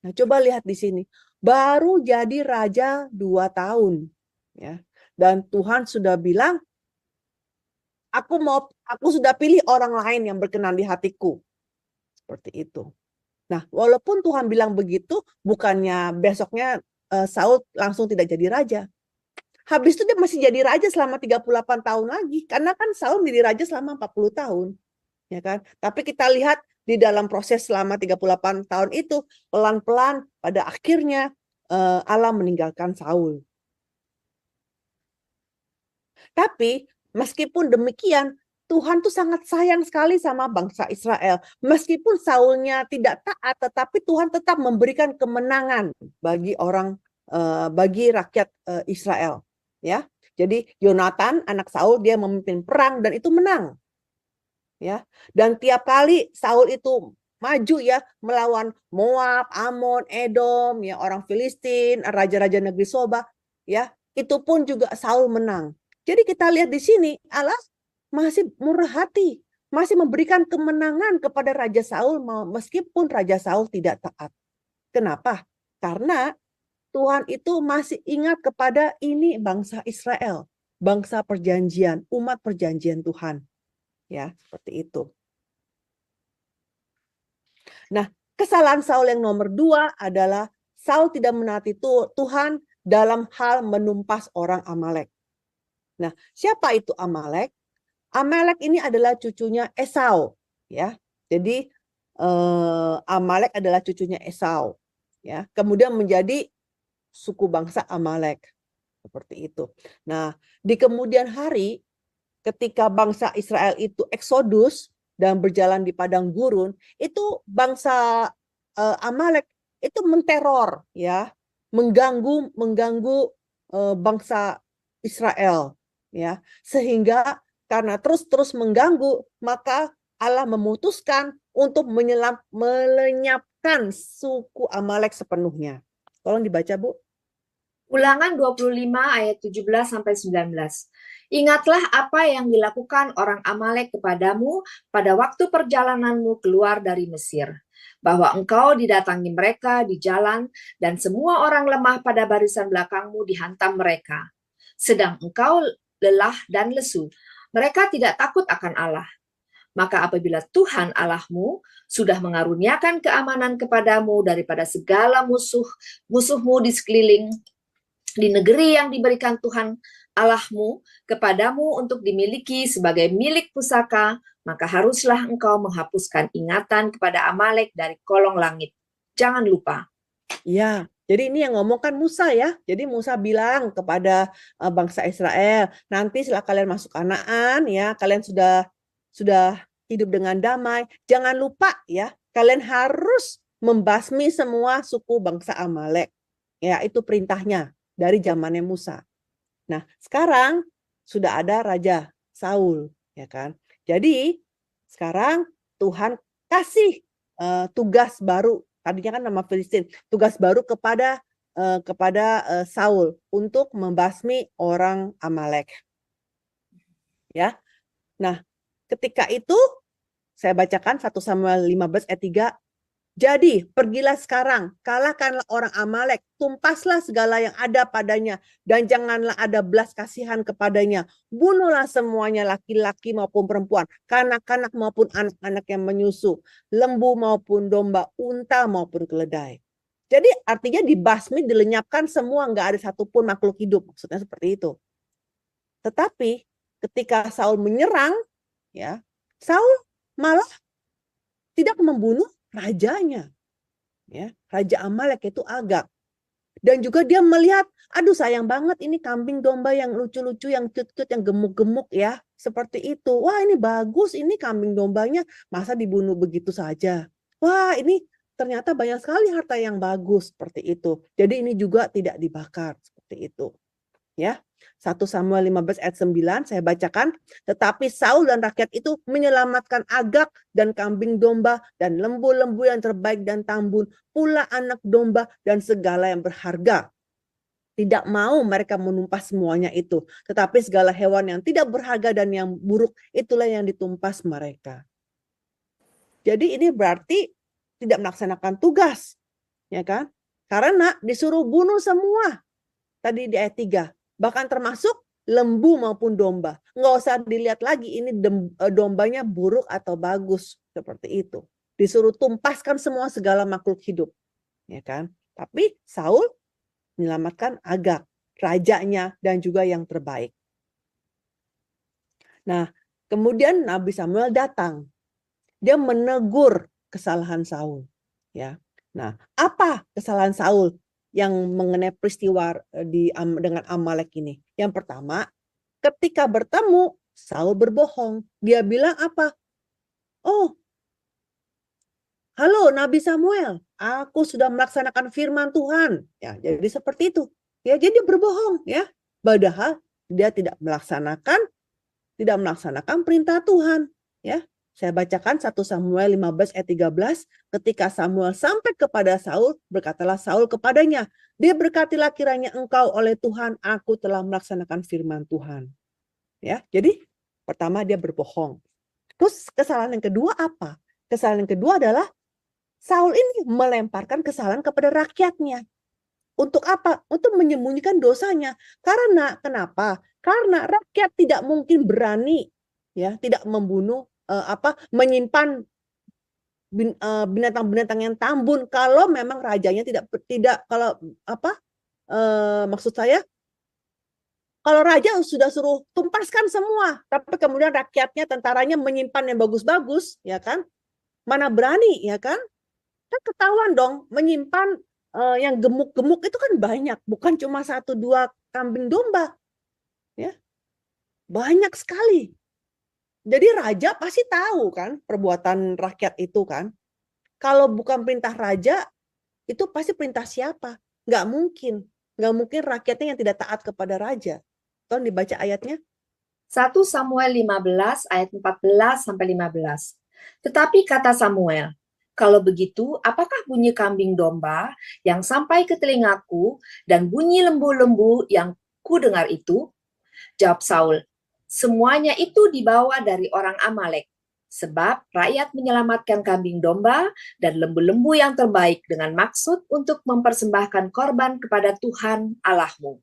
Speaker 4: Nah, coba lihat di sini. Baru jadi raja 2 tahun. Ya. Dan Tuhan sudah bilang, aku sudah pilih orang lain yang berkenan di hatiku. Seperti itu. Nah, walaupun Tuhan bilang begitu, bukannya besoknya Saul langsung tidak jadi raja. Habis itu dia masih jadi raja selama 38 tahun lagi. Karena kan Saul menjadi raja selama 40 tahun. Ya kan? Tapi kita lihat di dalam proses selama 38 tahun itu, pelan-pelan pada akhirnya Allah meninggalkan Saul. Tapi meskipun demikian, Tuhan tuh sangat sayang sekali sama bangsa Israel. Meskipun Saulnya tidak taat, tetapi Tuhan tetap memberikan kemenangan bagi rakyat Israel. Ya, jadi Yonatan anak Saul dia memimpin perang dan itu menang. Ya, dan tiap kali Saul itu maju ya melawan Moab, Amon, Edom, ya orang Filistin, raja-raja negeri Soba, ya itu pun juga Saul menang. Jadi kita lihat di sini Allah masih murah hati, masih memberikan kemenangan kepada Raja Saul meskipun Raja Saul tidak taat. Kenapa? Karena Tuhan itu masih ingat kepada ini bangsa Israel, bangsa perjanjian, umat perjanjian Tuhan. Ya, seperti itu. Nah, kesalahan Saul yang nomor 2 adalah Saul tidak menaati Tuhan dalam hal menumpas orang Amalek. Nah, siapa itu Amalek? Amalek ini adalah cucunya Esau, ya. Jadi Amalek adalah cucunya Esau, ya. Kemudian menjadi suku bangsa Amalek, seperti itu. Nah, di kemudian hari, ketika bangsa Israel itu eksodus dan berjalan di padang gurun, itu bangsa Amalek itu menteror, ya, mengganggu bangsa Israel, ya, sehingga karena terus mengganggu, maka Allah memutuskan untuk melenyapkan suku Amalek sepenuhnya. Tolong dibaca, Bu.
Speaker 5: Ulangan 25 ayat 17 sampai 19. Ingatlah apa yang dilakukan orang Amalek kepadamu pada waktu perjalananmu keluar dari Mesir, bahwa engkau didatangi mereka di jalan dan semua orang lemah pada barisan belakangmu dihantam mereka. Sedang engkau lelah dan lesu. Mereka tidak takut akan Allah. Maka apabila Tuhan Allahmu sudah mengaruniakan keamanan kepadamu daripada segala musuhmu di sekeliling, di negeri yang diberikan Tuhan Allahmu kepadamu untuk dimiliki sebagai milik pusaka, maka haruslah engkau menghapuskan ingatan kepada Amalek dari kolong langit. Jangan lupa.
Speaker 4: Ya, jadi ini yang ngomong kan Musa, ya. Jadi Musa bilang kepada bangsa Israel, nanti setelah kalian masuk Kanaan, ya, kalian sudah hidup dengan damai. Jangan lupa, ya, kalian harus membasmi semua suku bangsa Amalek. Ya, itu perintahnya dari zamannya Musa. Nah, sekarang sudah ada Raja Saul, ya kan? Jadi sekarang Tuhan kasih tugas baru. Tadinya kan nama Filistin, tugas baru kepada Saul untuk membasmi orang Amalek. Ya. Nah, ketika itu saya bacakan 1 Samuel 15 ayat 3. Jadi, pergilah sekarang, kalahkanlah orang Amalek, tumpaslah segala yang ada padanya, dan janganlah ada belas kasihan kepadanya. Bunuhlah semuanya, laki-laki maupun perempuan, kanak-kanak maupun anak-anak yang menyusu, lembu maupun domba, unta maupun keledai. Jadi artinya dibasmi, dilenyapkan semua, nggak ada satupun makhluk hidup, maksudnya seperti itu. Tetapi ketika Saul menyerang, ya, Saul malah tidak membunuh rajanya, ya, Raja Amalek itu Agag. Dan juga dia melihat, aduh sayang banget ini kambing domba yang lucu-lucu, yang cute-cute, yang gemuk-gemuk, ya, seperti itu. Wah, ini bagus, ini kambing dombanya, masa dibunuh begitu saja. Wah, ini ternyata banyak sekali harta yang bagus, seperti itu. Jadi ini juga tidak dibakar, seperti itu. Ya, 1 Samuel 15 ayat 9 saya bacakan. Tetapi Saul dan rakyat itu menyelamatkan Agag dan kambing domba dan lembu-lembu yang terbaik dan tambun, pula anak domba dan segala yang berharga. Tidak mau mereka menumpas semuanya itu, tetapi segala hewan yang tidak berharga dan yang buruk itulah yang ditumpas mereka. Jadi ini berarti tidak melaksanakan tugas, ya kan? Karena disuruh bunuh semua. Tadi di ayat 3. Bahkan termasuk lembu maupun domba. Nggak usah dilihat lagi ini dombanya buruk atau bagus. Seperti itu. Disuruh tumpaskan semua segala makhluk hidup. Ya kan? Tapi Saul menyelamatkan Agag, rajanya dan juga yang terbaik. Nah, kemudian Nabi Samuel datang. Dia menegur kesalahan Saul. Ya. Nah, apa kesalahan Saul yang mengenai peristiwa dengan Amalek ini? Yang pertama, ketika bertemu, Saul berbohong. Dia bilang apa? Oh, halo Nabi Samuel, aku sudah melaksanakan firman Tuhan. Ya, jadi seperti itu. Ya, jadi dia berbohong, ya. Padahal dia tidak melaksanakan perintah Tuhan, ya. Saya bacakan 1 Samuel 15 ayat 13. Ketika Samuel sampai kepada Saul, berkatalah Saul kepadanya, dia berkatilah kiranya engkau oleh Tuhan, aku telah melaksanakan firman Tuhan. Ya, jadi pertama dia berbohong. Terus kesalahan yang kedua apa? Kesalahan yang kedua adalah Saul ini melemparkan kesalahan kepada rakyatnya. Untuk apa? Untuk menyembunyikan dosanya. Karena kenapa? Karena rakyat tidak mungkin berani, ya, tidak membunuh menyimpan binatang-binatang yang tambun kalau memang rajanya tidak kalau maksud saya kalau raja sudah suruh tumpaskan semua, tapi kemudian rakyatnya, tentaranya menyimpan yang bagus-bagus, ya kan? Mana berani, ya kan? Kan ketahuan dong, menyimpan yang gemuk-gemuk itu kan banyak, bukan cuma 1-2 kambing domba, ya, banyak sekali. Jadi raja pasti tahu kan perbuatan rakyat itu kan. Kalau bukan perintah raja, itu pasti perintah siapa? Nggak mungkin rakyatnya yang tidak taat kepada raja. Tolong dibaca ayatnya.
Speaker 5: 1 Samuel 15 ayat 14 sampai 15. Tetapi kata Samuel, kalau begitu, apakah bunyi kambing domba yang sampai ke telingaku dan bunyi lembu-lembu yang ku dengar itu? Jawab Saul, semuanya itu dibawa dari orang Amalek. Sebab rakyat menyelamatkan kambing domba dan lembu-lembu yang terbaik dengan maksud untuk mempersembahkan korban kepada Tuhan Allahmu.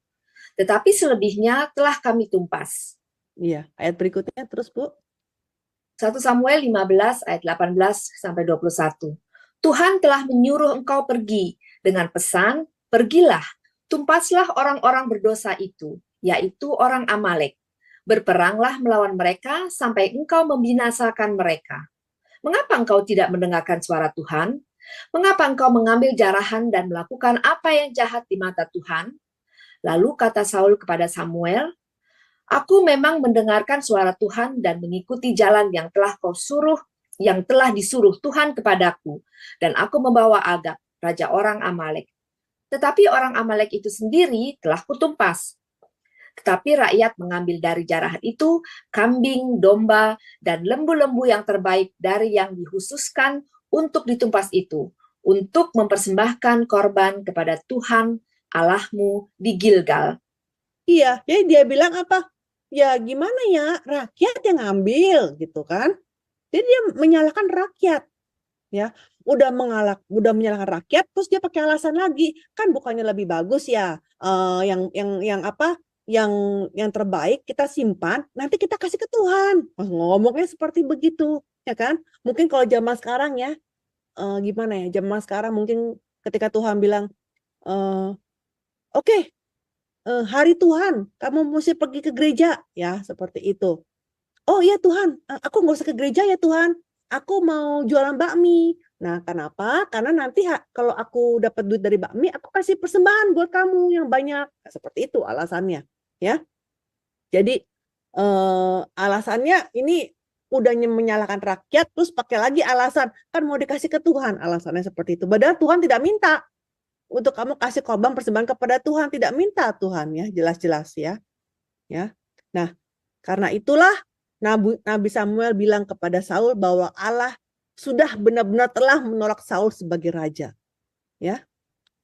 Speaker 5: Tetapi selebihnya telah kami tumpas.
Speaker 4: Iya, ayat berikutnya terus, Bu.
Speaker 5: 1 Samuel 15 ayat 18 sampai 21. Tuhan telah menyuruh engkau pergi dengan pesan, pergilah, tumpaslah orang-orang berdosa itu, yaitu orang Amalek. Berperanglah melawan mereka sampai engkau membinasakan mereka. Mengapa engkau tidak mendengarkan suara Tuhan? Mengapa engkau mengambil jarahan dan melakukan apa yang jahat di mata Tuhan? Lalu kata Saul kepada Samuel, aku memang mendengarkan suara Tuhan dan mengikuti jalan yang telah disuruh Tuhan kepadaku, dan aku membawa Agag, raja orang Amalek. Tetapi orang Amalek itu sendiri telah kutumpas. Tetapi rakyat mengambil dari jarahan itu kambing, domba, dan lembu-lembu yang terbaik dari yang dikhususkan untuk ditumpas itu, untuk mempersembahkan korban kepada Tuhan Allahmu di Gilgal.
Speaker 4: Iya, jadi dia bilang apa? Ya gimana ya, rakyat yang ngambil gitu kan. Jadi dia menyalahkan rakyat. Ya, udah menyalahkan rakyat, terus dia pakai alasan lagi. Kan bukannya lebih bagus ya, yang terbaik kita simpan, nanti kita kasih ke Tuhan. Ngomongnya seperti begitu, ya kan? Mungkin kalau zaman sekarang ya, gimana ya? Zaman sekarang mungkin ketika Tuhan bilang, oke, hari Tuhan, kamu mesti pergi ke gereja, ya seperti itu. Oh iya Tuhan, aku nggak usah ke gereja ya Tuhan, aku mau jualan bakmi. Nah kenapa? Karena nanti kalau aku dapat duit dari bakmi, aku kasih persembahan buat kamu yang banyak. Nah, seperti itu alasannya, ya. Jadi alasannya ini udah menyalahkan rakyat, terus pakai lagi alasan kan mau dikasih ke Tuhan, alasannya seperti itu. Padahal Tuhan tidak minta untuk kamu kasih korban persembahan kepada Tuhan, tidak minta Tuhan ya, jelas-jelas ya. Ya. Nah, karena itulah Nabi Samuel bilang kepada Saul bahwa Allah sudah benar-benar telah menolak Saul sebagai raja. Ya.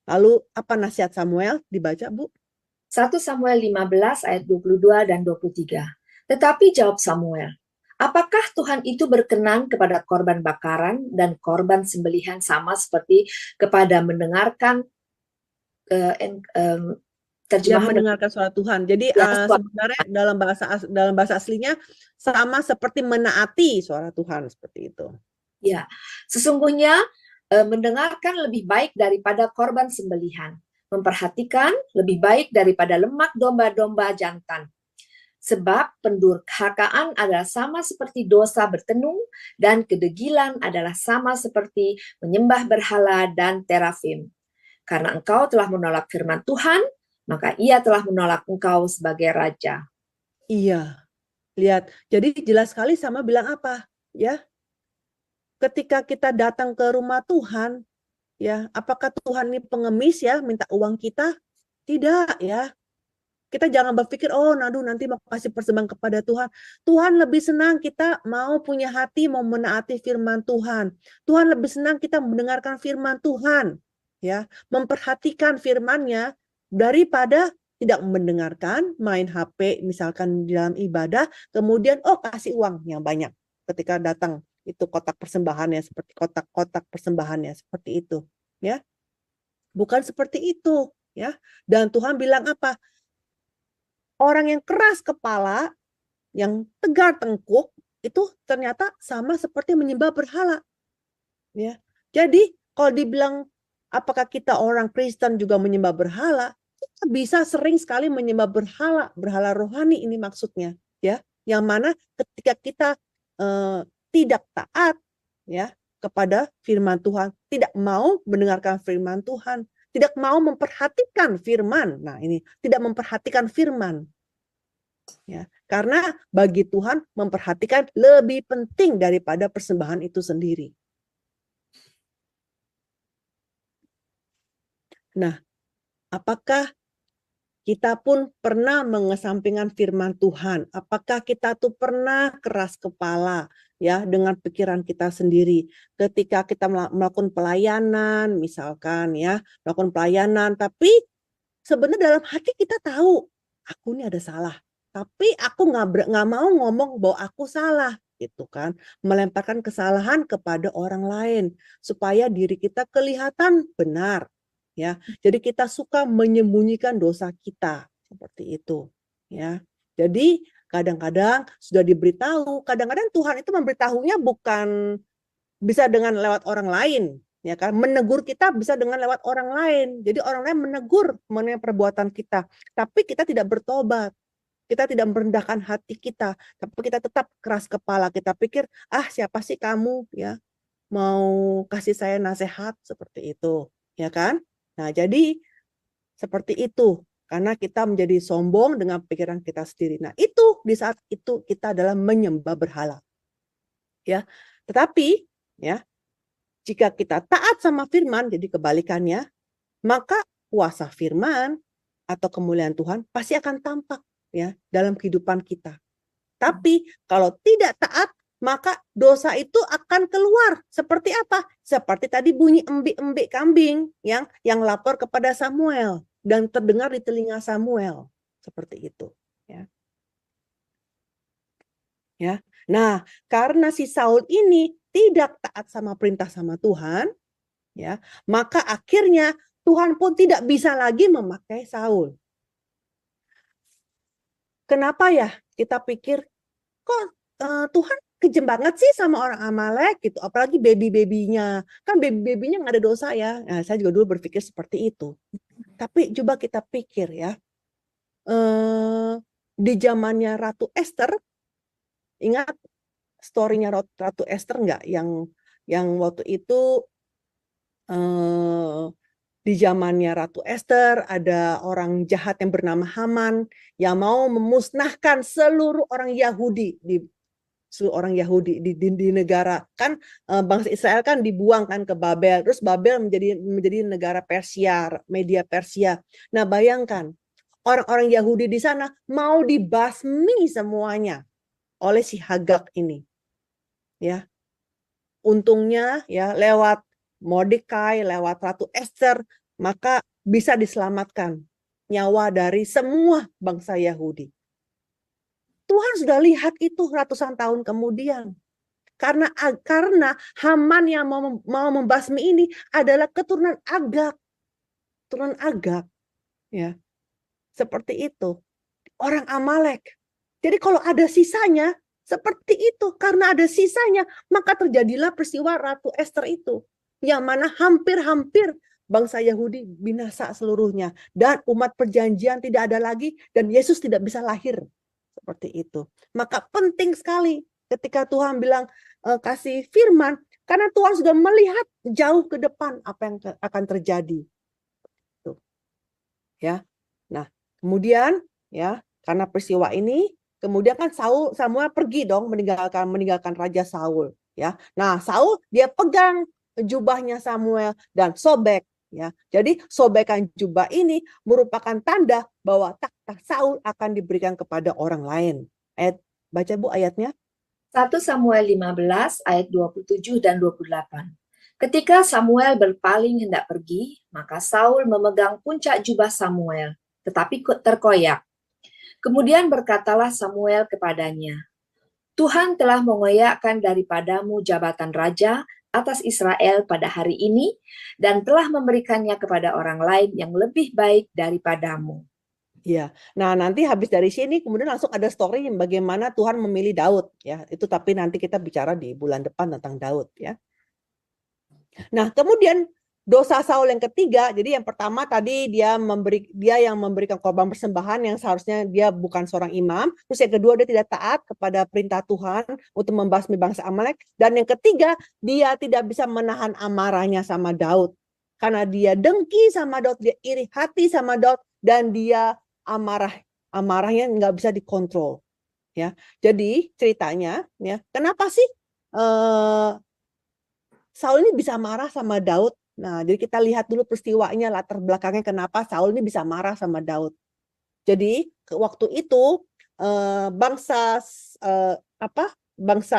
Speaker 4: Lalu apa nasihat Samuel? Dibaca, Bu.
Speaker 5: 1 Samuel 15 ayat 22 dan 23. Tetapi jawab Samuel, apakah Tuhan itu berkenan kepada korban bakaran dan korban sembelihan sama seperti kepada mendengarkan terjemahan
Speaker 4: mendengarkan suara Tuhan. Jadi sebenarnya dalam bahasa aslinya sama seperti menaati suara Tuhan, seperti itu.
Speaker 5: Ya, sesungguhnya mendengarkan lebih baik daripada korban sembelihan, memperhatikan lebih baik daripada lemak domba-domba jantan. Sebab pendurhakaan adalah sama seperti dosa bertenung, dan kedegilan adalah sama seperti menyembah berhala dan terafim. Karena engkau telah menolak firman Tuhan, maka ia telah menolak engkau sebagai raja.
Speaker 4: Iya, lihat. Jadi jelas sekali sama bilang apa? Ya, ketika kita datang ke rumah Tuhan, ya, apakah Tuhan ini pengemis ya, minta uang kita? Tidak ya. Kita jangan berpikir, oh nanti mau kasih persembahan kepada Tuhan. Tuhan lebih senang kita mau punya hati, mau menaati firman Tuhan. Tuhan lebih senang kita mendengarkan firman Tuhan. Ya, memperhatikan firman-Nya daripada tidak mendengarkan, main HP misalkan di dalam ibadah, kemudian kasih uang yang banyak ketika datang itu kotak persembahannya, seperti kotak-kotak persembahannya seperti itu, ya. Bukan seperti itu, ya. Dan Tuhan bilang apa? Orang yang keras kepala, yang tegar tengkuk, itu ternyata sama seperti menyembah berhala. Ya. Jadi kalau dibilang apakah kita orang Kristen juga menyembah berhala, kita bisa sering sekali menyembah berhala rohani ini maksudnya, ya. Yang mana ketika kita tidak taat, ya, kepada firman Tuhan, tidak mau mendengarkan firman Tuhan, tidak mau memperhatikan firman. Nah, ini tidak memperhatikan firman. Ya, karena bagi Tuhan memperhatikan lebih penting daripada persembahan itu sendiri. Nah, apakah kita pun pernah mengesampingkan firman Tuhan? Apakah kita tuh pernah keras kepala ya dengan pikiran kita sendiri ketika kita melakukan pelayanan, misalkan ya, melakukan pelayanan, tapi sebenarnya dalam hati kita tahu aku ini ada salah, tapi aku nggak mau ngomong bahwa aku salah, gitu kan? Melemparkan kesalahan kepada orang lain supaya diri kita kelihatan benar. Ya, jadi kita suka menyembunyikan dosa kita seperti itu, ya. Jadi kadang-kadang sudah diberitahu, kadang-kadang Tuhan itu memberitahunya bukan bisa dengan lewat orang lain, ya kan? Menegur kita bisa dengan lewat orang lain. Jadi orang lain menegur mengenai perbuatan kita, tapi kita tidak bertobat. Kita tidak merendahkan hati kita, tapi kita tetap keras kepala. Kita pikir, siapa sih kamu ya mau kasih saya nasihat seperti itu, ya kan? Nah, jadi seperti itu karena kita menjadi sombong dengan pikiran kita sendiri. Nah, itu di saat itu kita adalah menyembah berhala. Ya. Tetapi ya, jika kita taat sama firman, jadi kebalikannya, maka kuasa firman atau kemuliaan Tuhan pasti akan tampak ya dalam kehidupan kita. Tapi kalau tidak taat, maka dosa itu akan keluar. Seperti apa? Seperti tadi bunyi embik-embik kambing yang lapor kepada Samuel dan terdengar di telinga Samuel. Seperti itu, ya. Ya. Nah, karena si Saul ini tidak taat sama perintah sama Tuhan, ya, maka akhirnya Tuhan pun tidak bisa lagi memakai Saul. Kenapa ya? Kita pikir kok Tuhan kejem banget sih sama orang Amalek gitu, apalagi baby-babynya. Kan baby-babynya nggak ada dosa ya. Nah, saya juga dulu berpikir seperti itu. Tapi coba kita pikir ya, di zamannya Ratu Esther, ingat story-nya Ratu Esther nggak? Yang waktu itu di zamannya Ratu Esther ada orang jahat yang bernama Haman yang mau memusnahkan seluruh orang Yahudi di negara kan, bangsa Israel kan dibuang kan ke Babel, terus Babel menjadi negara Persia, media Persia. Nah, bayangkan orang-orang Yahudi di sana mau dibasmi semuanya oleh si Hagak ini. Ya. Untungnya ya lewat Mordekai, lewat Ratu Esther, maka bisa diselamatkan nyawa dari semua bangsa Yahudi. Tuhan sudah lihat itu ratusan tahun kemudian. Karena Haman yang mau membasmi ini adalah keturunan Agag. Keturunan Agag. Ya. Seperti itu. Orang Amalek. Jadi kalau ada sisanya, seperti itu. Karena ada sisanya, maka terjadilah peristiwa Ratu Esther itu. Yang mana hampir-hampir bangsa Yahudi binasa seluruhnya. Dan umat perjanjian tidak ada lagi. Dan Yesus tidak bisa lahir. Seperti itu. Maka penting sekali ketika Tuhan bilang kasih firman, karena Tuhan sudah melihat jauh ke depan apa yang akan terjadi. Tuh. Ya. Nah, kemudian ya, karena peristiwa ini, kemudian kan Samuel pergi dong meninggalkan Raja Saul, ya. Nah, Saul dia pegang jubahnya Samuel dan sobek. Ya, jadi sobekan jubah ini merupakan tanda bahwa takhta Saul akan diberikan kepada orang lain. Baca Bu ayatnya.
Speaker 5: 1 Samuel 15 ayat 27 dan 28. Ketika Samuel berpaling hendak pergi, maka Saul memegang puncak jubah Samuel, tetapi terkoyak. Kemudian berkatalah Samuel kepadanya, Tuhan telah mengoyakkan daripadamu jabatan raja atas Israel pada hari ini dan telah memberikannya kepada orang lain yang lebih baik daripadamu.
Speaker 4: Ya, nah nanti habis dari sini kemudian langsung ada story bagaimana Tuhan memilih Daud ya. Itu tapi nanti kita bicara di bulan depan tentang Daud ya. Nah, kemudian dosa Saul yang ketiga, jadi yang pertama tadi dia yang memberikan korban persembahan yang seharusnya dia bukan seorang imam. Terus yang kedua dia tidak taat kepada perintah Tuhan untuk membasmi bangsa Amalek. Dan yang ketiga dia tidak bisa menahan amarahnya sama Daud. Karena dia dengki sama Daud, dia iri hati sama Daud, dan dia amarahnya nggak bisa dikontrol. Ya, jadi ceritanya, ya, kenapa sih Saul ini bisa marah sama Daud? Nah, jadi kita lihat dulu peristiwanya, latar belakangnya kenapa Saul ini bisa marah sama Daud. Jadi waktu itu bangsa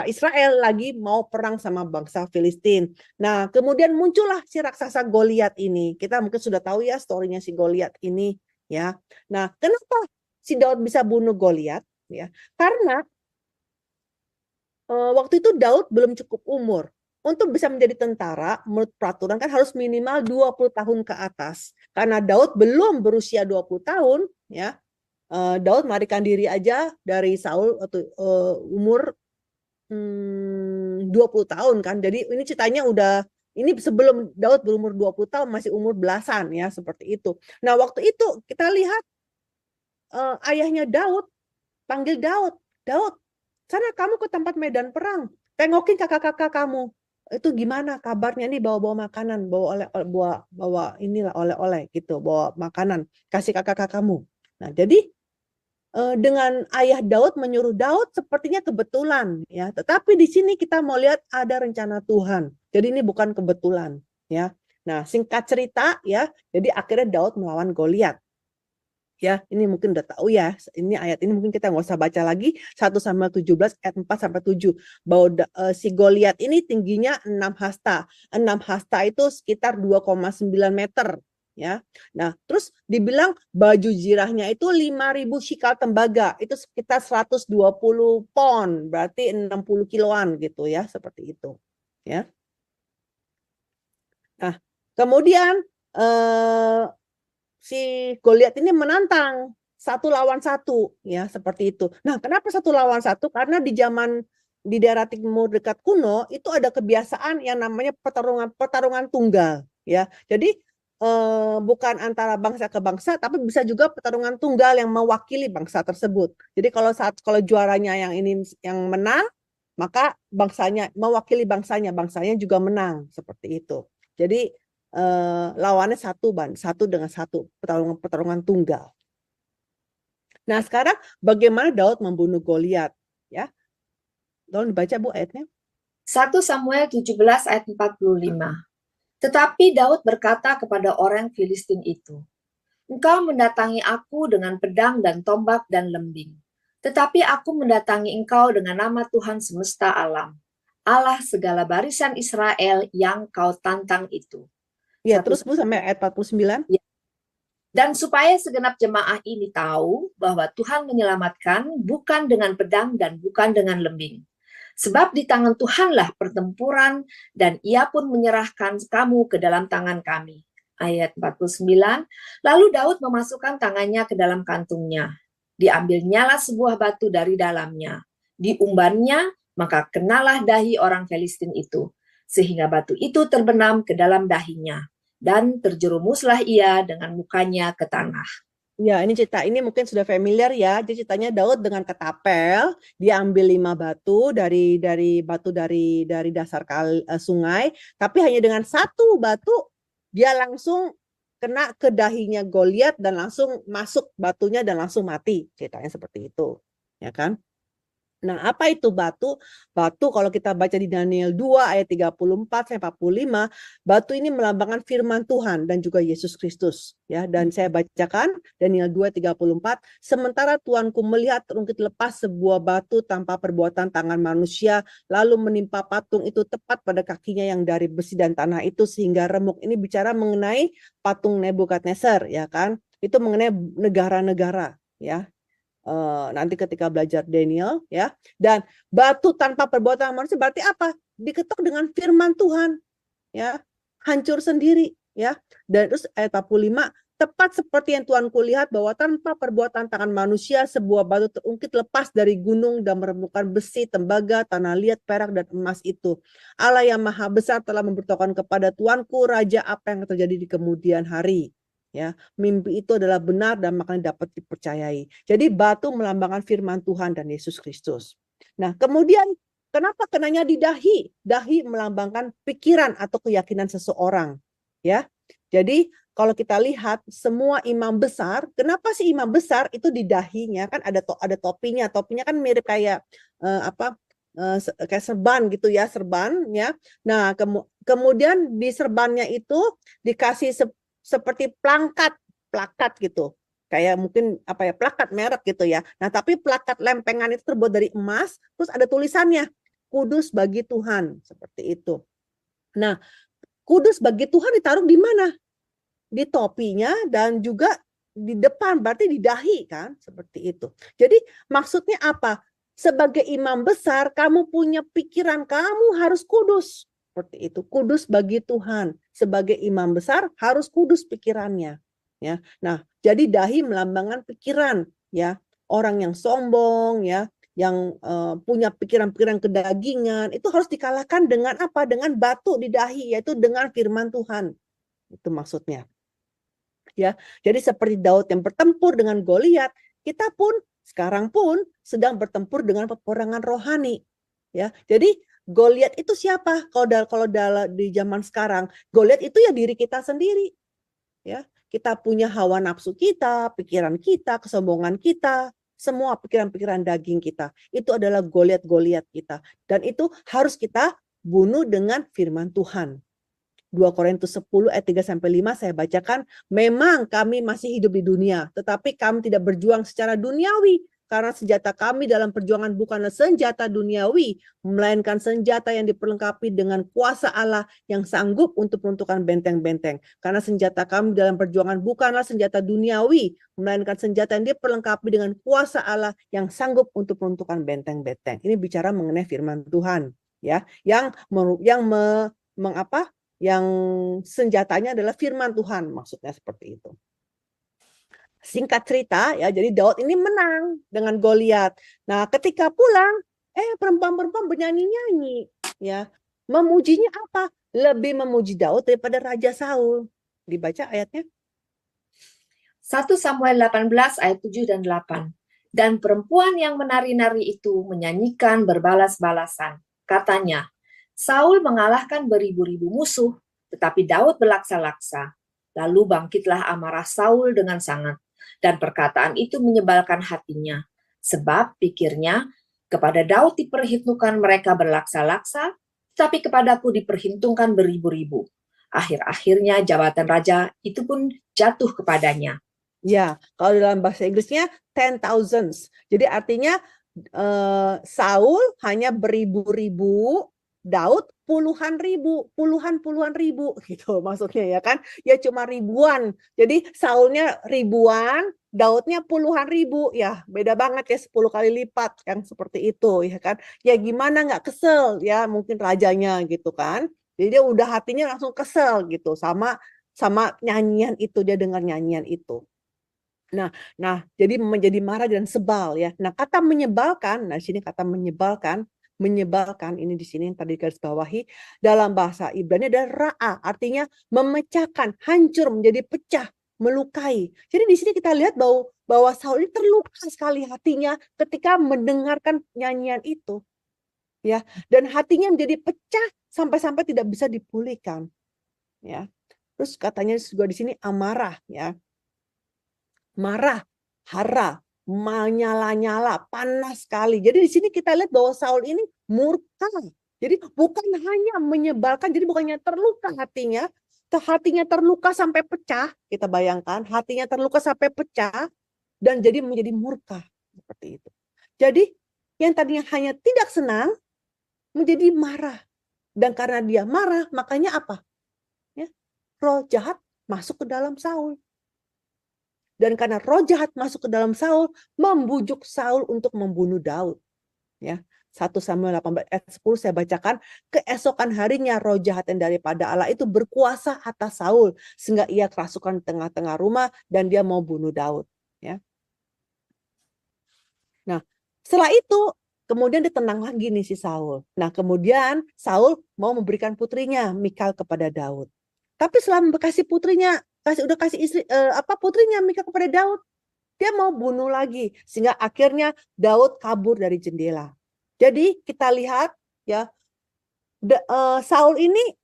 Speaker 4: Israel lagi mau perang sama bangsa Filistin. Nah, kemudian muncullah si raksasa Goliat ini. Kita mungkin sudah tahu ya storynya si Goliat ini, ya. Nah, kenapa si Daud bisa bunuh Goliat? Ya, karena waktu itu Daud belum cukup umur. Untuk bisa menjadi tentara, menurut peraturan kan harus minimal 20 tahun ke atas. Karena Daud belum berusia 20 tahun, ya. Daud melarikan diri aja dari Saul waktu umur 20 tahun kan. Jadi ini ceritanya ini sebelum Daud berumur 20 tahun, masih umur belasan ya, seperti itu. Nah, waktu itu kita lihat ayahnya Daud panggil Daud, "Daud, sana kamu ke tempat medan perang, tengokin kakak-kakak kamu. Itu gimana kabarnya nih, bawa-bawa makanan, bawa inilah oleh-oleh gitu, bawa makanan, kasih kakak-kakak kamu." Nah, jadi dengan ayah Daud menyuruh Daud sepertinya kebetulan ya, tetapi di sini kita mau lihat ada rencana Tuhan. Jadi ini bukan kebetulan ya. Nah, singkat cerita ya, jadi akhirnya Daud melawan Goliat. Ya, ini mungkin udah tahu ya. Ini ayat ini mungkin kita nggak usah baca lagi. 1 Samuel 17 ayat 4-7. Bahwa si Goliat ini tingginya 6 hasta. 6 hasta itu sekitar 2,9 meter. Ya. Nah, terus dibilang baju zirahnya itu 5.000 shikal tembaga. Itu sekitar 120 pon. Berarti 60 kiloan gitu ya. Seperti itu. Ya. Nah, kemudian si Goliat ini menantang 1 lawan 1 ya, seperti itu. Nah, kenapa 1 lawan 1? Karena di daerah timur dekat kuno itu ada kebiasaan yang namanya pertarungan tunggal ya. Jadi bukan antara bangsa ke bangsa, tapi bisa juga pertarungan tunggal yang mewakili bangsa tersebut. Jadi kalau juaranya yang menang, maka mewakili bangsanya juga menang, seperti itu. Jadi lawannya satu dengan satu, pertarungan tunggal. Nah, sekarang bagaimana Daud membunuh Goliat ya? Tolong dibaca Bu ayatnya.
Speaker 5: 1 Samuel 17 ayat 45. Tetapi Daud berkata kepada orang Filistin itu, "Engkau mendatangi aku dengan pedang dan tombak dan lembing. Tetapi aku mendatangi engkau dengan nama Tuhan semesta alam, Allah segala barisan Israel yang kau tantang itu."
Speaker 4: Ya, terus Bu sampai ayat 49.
Speaker 5: Ya. Dan supaya segenap jemaah ini tahu bahwa Tuhan menyelamatkan bukan dengan pedang dan bukan dengan lembing. Sebab di tangan Tuhanlah pertempuran, dan ia pun menyerahkan kamu ke dalam tangan kami. Ayat 49, lalu Daud memasukkan tangannya ke dalam kantungnya. Diambilnyalah sebuah batu dari dalamnya. Diumbannya, maka kenalah dahi orang Filistin itu. Sehingga batu itu terbenam ke dalam dahinya. Dan terjerumuslah ia dengan mukanya ke tanah.
Speaker 4: Ya, ini cerita ini mungkin sudah familiar ya. Jadi ceritanya Daud dengan ketapel, dia ambil 5 batu dari dasar sungai, tapi hanya dengan 1 batu dia langsung kena ke dahinya Goliat dan langsung masuk batunya dan langsung mati. Ceritanya seperti itu, ya kan? Nah, apa itu batu? Batu kalau kita baca di Daniel 2 ayat 34-45, batu ini melambangkan firman Tuhan dan juga Yesus Kristus. Ya, dan saya bacakan Daniel 2:34, sementara Tuanku melihat terungkit lepas sebuah batu tanpa perbuatan tangan manusia, lalu menimpa patung itu tepat pada kakinya yang dari besi dan tanah itu, sehingga remuk. Ini bicara mengenai patung Nebukadnezar, ya kan? Itu mengenai negara-negara, ya. Nanti ketika belajar Daniel ya, dan batu tanpa perbuatan manusia berarti apa? Diketok dengan firman Tuhan ya, hancur sendiri ya. Dan terus ayat 45, tepat seperti yang Tuanku lihat bahwa tanpa perbuatan tangan manusia, sebuah batu terungkit lepas dari gunung dan menemukan besi, tembaga, tanah liat, perak, dan emas itu. Allah yang maha besar telah memberitahukan kepada Tuanku Raja apa yang terjadi di kemudian hari. Ya, mimpi itu adalah benar dan makanya dapat dipercayai. Jadi batu melambangkan firman Tuhan dan Yesus Kristus. Nah, kemudian kenapa kenanya di dahi? Dahi melambangkan pikiran atau keyakinan seseorang. Ya, jadi kalau kita lihat semua imam besar, kenapa sih imam besar itu di dahinya kan ada topinya. Topinya kan mirip kayak kayak serban gitu ya, serban ya. Nah, kemudian di serbannya itu dikasih seperti plakat gitu. Kayak mungkin plakat merek gitu ya. Nah, tapi plakat lempengan itu terbuat dari emas, terus ada tulisannya kudus bagi Tuhan, seperti itu. Nah, kudus bagi Tuhan ditaruh di mana? Di topinya dan juga di depan, berarti di dahi kan, seperti itu. Jadi maksudnya apa? Sebagai imam besar, kamu punya pikiran kamu harus kudus. Seperti itu, kudus bagi Tuhan. Sebagai imam besar harus kudus pikirannya. Ya, nah, jadi dahi melambangkan pikiran, ya, orang yang sombong, ya, yang punya pikiran-pikiran kedagingan, itu harus dikalahkan dengan apa? Dengan batu di dahi, yaitu dengan firman Tuhan. Itu maksudnya. Ya, jadi seperti Daud yang bertempur dengan Goliat, kita pun sekarang pun sedang bertempur dengan peperangan rohani. Ya, jadi Goliat itu siapa? Kalau di zaman sekarang, Goliat itu ya diri kita sendiri. Ya, kita punya hawa nafsu kita, pikiran kita, kesombongan kita, semua pikiran-pikiran daging kita. Itu adalah Goliat-Goliat kita. Dan itu harus kita bunuh dengan firman Tuhan. 2 Korintus 10 ayat 3-5 saya bacakan, memang kami masih hidup di dunia, tetapi kami tidak berjuang secara duniawi. Karena senjata kami dalam perjuangan bukanlah senjata duniawi, melainkan senjata yang diperlengkapi dengan kuasa Allah yang sanggup untuk meruntuhkan benteng-benteng. Karena senjata kami dalam perjuangan bukanlah senjata duniawi, melainkan senjata yang diperlengkapi dengan kuasa Allah yang sanggup untuk meruntuhkan benteng-benteng. Ini bicara mengenai firman Tuhan, ya, yang senjatanya adalah firman Tuhan, maksudnya seperti itu. Singkat cerita ya, jadi Daud ini menang dengan Goliat. Nah, ketika pulang, perempuan-perempuan bernyanyi-nyanyi, ya. Memujinya apa? Lebih memuji Daud daripada Raja Saul. Dibaca ayatnya.
Speaker 5: 1 Samuel 18 ayat 7 dan 8. Dan perempuan yang menari-nari itu menyanyikan berbalas-balasan. Katanya, Saul mengalahkan beribu-ribu musuh, tetapi Daud berlaksa-laksa. Lalu bangkitlah amarah Saul dengan sangat. Dan perkataan itu menyebalkan hatinya. Sebab pikirnya, kepada Daud diperhitungkan mereka berlaksa-laksa, tetapi kepadaku diperhitungkan beribu-ribu. Akhir-akhirnya jabatan raja itu pun jatuh kepadanya.
Speaker 4: Ya, kalau dalam bahasa Inggrisnya 10,000. Jadi artinya Saul hanya beribu-ribu, Daud puluhan ribu gitu maksudnya ya kan. Ya cuma ribuan. Jadi Saulnya ribuan, Daudnya puluhan ribu. Ya beda banget ya, 10 kali lipat yang seperti itu ya kan. Ya gimana nggak kesel ya mungkin rajanya gitu kan. Jadi dia udah hatinya langsung kesel gitu sama nyanyian itu, dia dengar nyanyian itu. Nah, jadi menjadi marah dan sebal ya. Nah, kata menyebalkan, nah sini kata menyebalkan ini di sini yang tadi garis bawahi dalam bahasa Ibrani adalah ra'a, artinya memecahkan, hancur, menjadi pecah, melukai. Jadi di sini kita lihat bahwa Saul ini terluka sekali hatinya ketika mendengarkan nyanyian itu. Ya, dan hatinya menjadi pecah sampai-sampai tidak bisa dipulihkan. Ya. Terus katanya juga di sini amarah ya. Marah, hara, menyala-nyala, panas sekali. Jadi di sini kita lihat bahwa Saul ini murka. Jadi bukan hanya menyebalkan, jadi bukannya terluka hatinya terluka sampai pecah. Kita bayangkan, hatinya terluka sampai pecah dan jadi menjadi murka seperti itu. Jadi yang tadinya hanya tidak senang menjadi marah. Dan karena dia marah, makanya apa? Ya, roh jahat masuk ke dalam Saul. Dan karena roh jahat masuk ke dalam Saul, membujuk Saul untuk membunuh Daud. Ya, 1 Samuel 18 ayat 10 saya bacakan, keesokan harinya roh jahat yang daripada Allah itu berkuasa atas Saul sehingga ia kerasukan di tengah-tengah rumah dan dia mau bunuh Daud, ya. Nah, setelah itu kemudian ditenang lagi nih si Saul. Nah, kemudian Saul mau memberikan putrinya Mikal kepada Daud. Tapi setelah kasih putrinya, kasih istri putrinya Mikal kepada Daud, dia mau bunuh lagi sehingga akhirnya Daud kabur dari jendela. Jadi kita lihat ya, Saul ini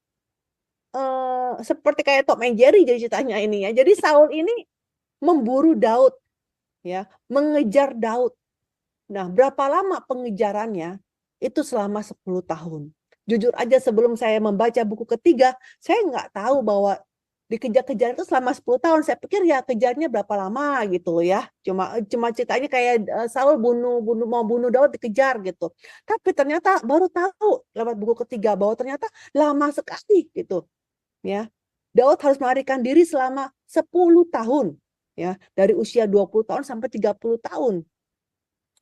Speaker 4: seperti kayak Tom and Jerry jadi ceritanya ini ya. Jadi Saul ini memburu Daud, ya, mengejar Daud. Nah, berapa lama pengejarannya? Itu selama 10 tahun. Jujur aja sebelum saya membaca buku ketiga, saya nggak tahu bahwa dikejar-kejar itu selama 10 tahun. Saya pikir ya kejarnya berapa lama gitu loh ya. Cuma ceritanya kayak Saul mau bunuh Daud dikejar gitu. Tapi ternyata baru tahu lewat buku ketiga bahwa ternyata lama sekali gitu. Ya. Daud harus melarikan diri selama 10 tahun ya, dari usia 20 tahun sampai 30 tahun.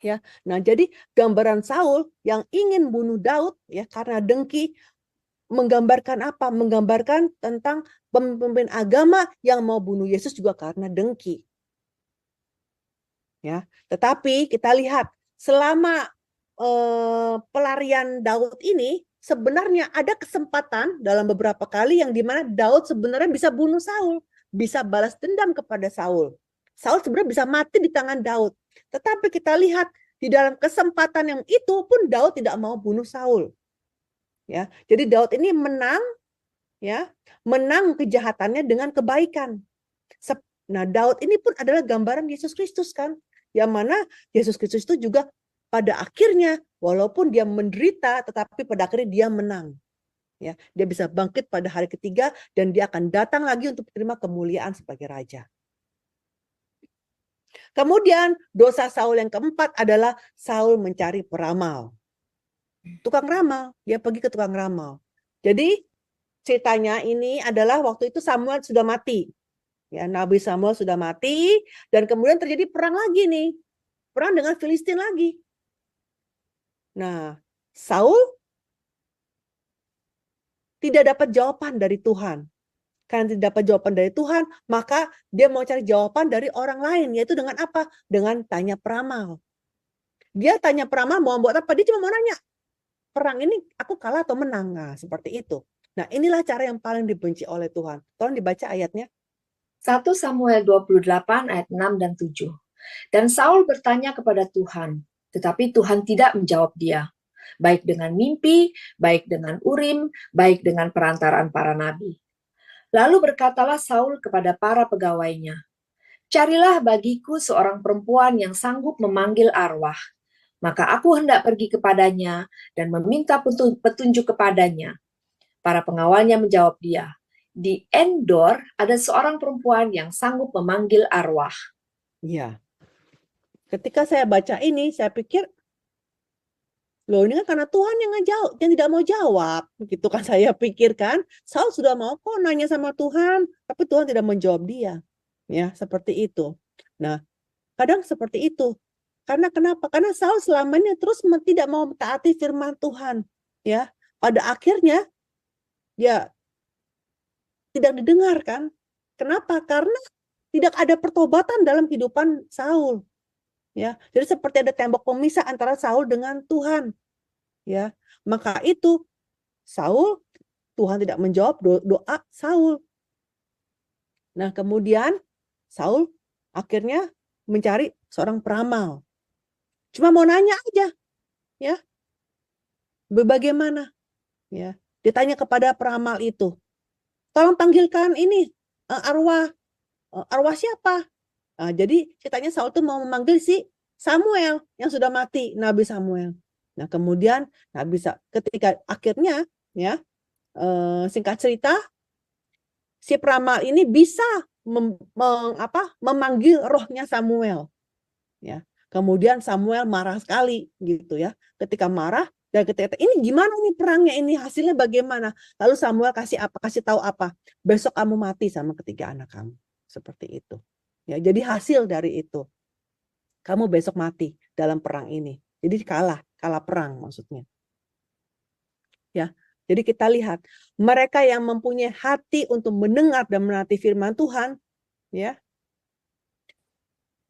Speaker 4: Ya. Nah, jadi gambaran Saul yang ingin bunuh Daud ya karena dengki menggambarkan apa? Menggambarkan tentang pemimpin agama yang mau bunuh Yesus juga karena dengki. Ya, tetapi kita lihat selama pelarian Daud ini sebenarnya ada kesempatan dalam beberapa kali yang dimana Daud sebenarnya bisa bunuh Saul, bisa balas dendam kepada Saul. Saul sebenarnya bisa mati di tangan Daud. Tetapi kita lihat di dalam kesempatan yang itu pun Daud tidak mau bunuh Saul. Ya, jadi Daud ini menang, ya, menang kejahatannya dengan kebaikan. Nah, Daud ini pun adalah gambaran Yesus Kristus kan, yang mana Yesus Kristus itu juga pada akhirnya walaupun dia menderita, tetapi pada akhirnya dia menang. Ya, dia bisa bangkit pada hari ketiga dan dia akan datang lagi untuk menerima kemuliaan sebagai raja. Kemudian dosa Saul yang keempat adalah Saul mencari peramal. Tukang ramal, dia pergi ke tukang ramal. Jadi ceritanya ini adalah waktu itu Samuel sudah mati. Ya, Nabi Samuel sudah mati dan kemudian terjadi perang lagi nih. Perang dengan Filistin lagi. Nah, Saul tidak dapat jawaban dari Tuhan. Karena tidak dapat jawaban dari Tuhan, maka dia mau cari jawaban dari orang lain, yaitu dengan apa? Dengan tanya peramal. Dia tanya peramal mau buat apa? Dia cuma mau nanya, perang ini aku kalah atau menang? Nah, seperti itu. Nah, inilah cara yang paling dibenci oleh Tuhan. Tolong dibaca ayatnya.
Speaker 5: 1 Samuel 28 ayat 6 dan 7. Dan Saul bertanya kepada Tuhan, tetapi Tuhan tidak menjawab dia. Baik dengan mimpi, baik dengan urim, baik dengan perantaraan para nabi. Lalu berkatalah Saul kepada para pegawainya, carilah bagiku seorang perempuan yang sanggup memanggil arwah. Maka aku hendak pergi kepadanya dan meminta petunjuk kepadanya. Para pengawalnya menjawab dia, di Endor ada seorang perempuan yang sanggup memanggil arwah.
Speaker 4: Ya. Ketika saya baca ini, saya pikir, loh ini kan karena Tuhan yang tidak mau jawab. Begitu kan saya pikirkan, Saul sudah mau kok nanya sama Tuhan, tapi Tuhan tidak menjawab dia. Ya, seperti itu. Nah, kadang seperti itu. Karena kenapa? Karena Saul selama ini terus tidak mau mentaati firman Tuhan. Ya, pada akhirnya ya tidak didengarkan. Kenapa? Karena tidak ada pertobatan dalam kehidupan Saul. Ya, jadi seperti ada tembok pemisah antara Saul dengan Tuhan. Ya, maka itu Tuhan tidak menjawab doa Saul. Nah, kemudian Saul akhirnya mencari seorang peramal. Cuma mau nanya aja, ya. Bagaimana? Ya, ditanya kepada peramal itu. Tolong panggilkan ini arwah siapa? Nah, jadi ceritanya Saul tuh mau memanggil si Samuel yang sudah mati, Nabi Samuel. Nah, kemudian ketika akhirnya ya singkat cerita si peramal ini bisa memanggil rohnya Samuel. Ya. Kemudian Samuel marah sekali gitu ya. Ketika marah dan ketika ini gimana nih perangnya ini hasilnya bagaimana? Lalu Samuel kasih tahu apa? Besok kamu mati sama ketiga anak kamu. Seperti itu. Ya, jadi hasil dari itu, kamu besok mati dalam perang ini. Jadi kalah kala perang maksudnya. Ya. Jadi kita lihat mereka yang mempunyai hati untuk mendengar dan menaati firman Tuhan, ya.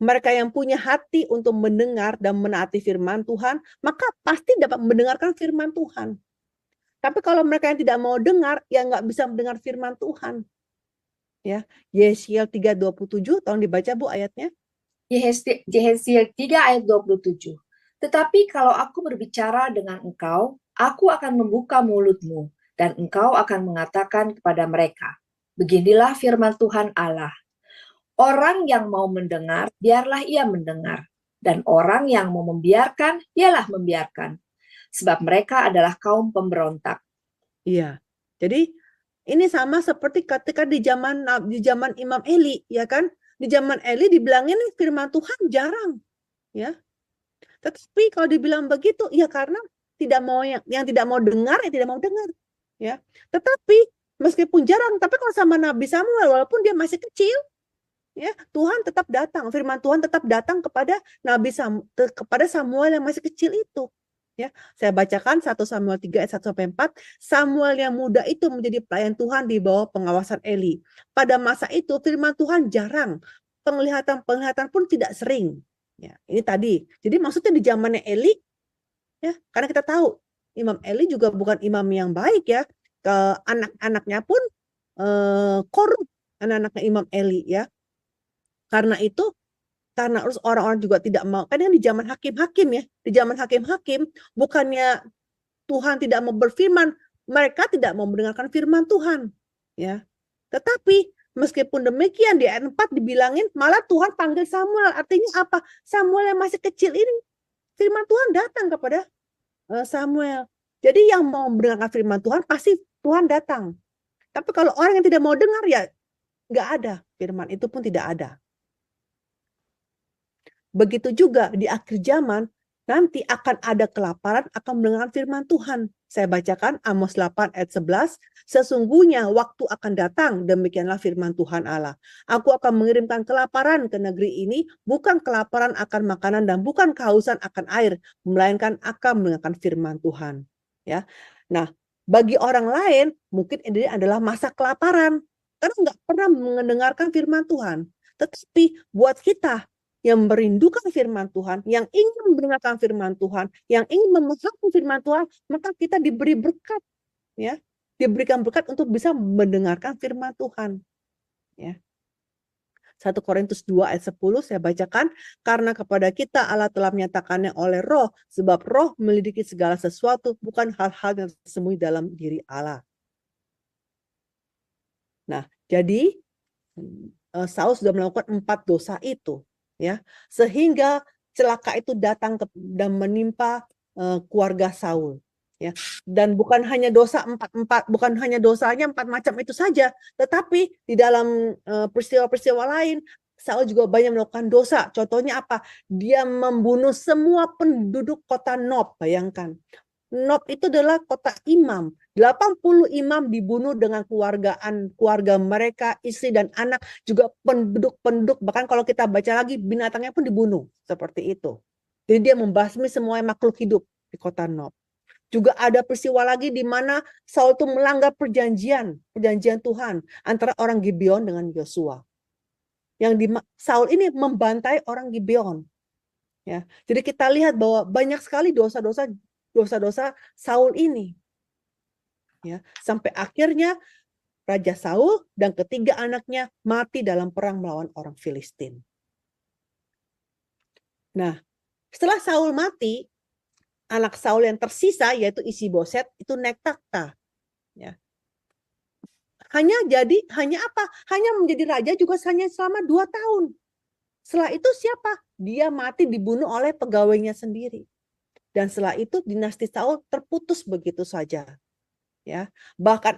Speaker 4: Mereka yang punya hati untuk mendengar dan menaati firman Tuhan, maka pasti dapat mendengarkan firman Tuhan. Tapi kalau mereka yang tidak mau dengar, ya nggak bisa mendengar firman Tuhan. Ya, Yesiel 3:27, tolong dibaca Bu ayatnya.
Speaker 5: Yehezkiel 3 ayat 27. Tetapi kalau aku berbicara dengan engkau, aku akan membuka mulutmu, dan engkau akan mengatakan kepada mereka, beginilah firman Tuhan Allah. Orang yang mau mendengar, biarlah ia mendengar. Dan orang yang mau membiarkan, ialah membiarkan. Sebab mereka adalah kaum pemberontak.
Speaker 4: Iya. Jadi ini sama seperti ketika di zaman Imam Eli, ya kan? Di zaman Eli dibilangin firman Tuhan jarang, ya. Tetapi kalau dibilang begitu, ya karena tidak mau yang tidak mau dengar, ya tidak mau dengar, ya. Tetapi meskipun jarang, tapi kalau sama Nabi Samuel, walaupun dia masih kecil, ya Tuhan tetap datang, firman Tuhan tetap datang kepada kepada Samuel yang masih kecil itu. Ya, saya bacakan 1 Samuel 3 ayat 1-4. Samuel yang muda itu menjadi pelayan Tuhan di bawah pengawasan Eli. Pada masa itu firman Tuhan jarang, penglihatan pun tidak sering. Ya, ini tadi. Jadi maksudnya di zamannya Eli, ya, karena kita tahu Imam Eli juga bukan imam yang baik ya. Anak-anaknya pun korup, anak-anaknya Imam Eli ya. Karena itu, karena orang-orang juga tidak mau, kadang di zaman hakim-hakim ya, di zaman hakim-hakim, bukannya Tuhan tidak mau berfirman, mereka tidak mau mendengarkan firman Tuhan. Ya. Tetapi, meskipun demikian, di ayat 4 dibilangin, malah Tuhan panggil Samuel. Artinya apa? Samuel yang masih kecil ini, firman Tuhan datang kepada Samuel. Jadi yang mau mendengarkan firman Tuhan, pasti Tuhan datang. Tapi kalau orang yang tidak mau dengar, ya nggak ada. Firman itu pun tidak ada. Begitu juga di akhir zaman, nanti akan ada kelaparan akan mendengarkan firman Tuhan. Saya bacakan Amos 8 ayat 11. Sesungguhnya waktu akan datang, demikianlah firman Tuhan Allah. Aku akan mengirimkan kelaparan ke negeri ini, bukan kelaparan akan makanan dan bukan kehausan akan air, melainkan akan mendengarkan firman Tuhan. Ya, nah bagi orang lain mungkin ini adalah masa kelaparan, karena nggak pernah mendengarkan firman Tuhan. Tetapi buat kita yang merindukan firman Tuhan, yang ingin mendengarkan firman Tuhan, yang ingin memahami firman Tuhan, maka kita diberi berkat, ya, diberikan berkat untuk bisa mendengarkan firman Tuhan. Ya. 1 Korintus 2 ayat 10 saya bacakan, karena kepada kita Allah telah menyatakannya oleh Roh, sebab Roh melidiki segala sesuatu, bukan hal-hal yang tersembunyi dalam diri Allah. Nah, jadi Saul sudah melakukan 4 dosa itu. Ya, sehingga celaka itu datang dan menimpa keluarga Saul, ya. Dan bukan hanya bukan hanya dosanya 4 macam itu saja, tetapi di dalam peristiwa-peristiwa lain Saul juga banyak melakukan dosa. Contohnya apa? Dia membunuh semua penduduk kota Nob. Bayangkan, Nob itu adalah kota imam. 80 imam dibunuh dengan keluarga mereka, istri dan anak, juga penduduk, bahkan kalau kita baca lagi binatangnya pun dibunuh, seperti itu. Jadi dia membasmi semua makhluk hidup di kota Nob. Juga ada peristiwa lagi di mana Saul itu melanggar perjanjian Tuhan antara orang Gibeon dengan Yosua. Yang Saul ini membantai orang Gibeon. Ya. Jadi kita lihat bahwa banyak sekali dosa-dosa Saul ini. Ya, sampai akhirnya Raja Saul dan ketiga anaknya mati dalam perang melawan orang Filistin. Nah, setelah Saul mati, anak Saul yang tersisa yaitu Isi-Boset itu naik takhta. Ya. Hanya apa? Hanya menjadi raja juga hanya selama 2 tahun. Setelah itu siapa? Dia mati dibunuh oleh pegawainya sendiri. Dan setelah itu dinasti Saul terputus begitu saja. Ya, bahkan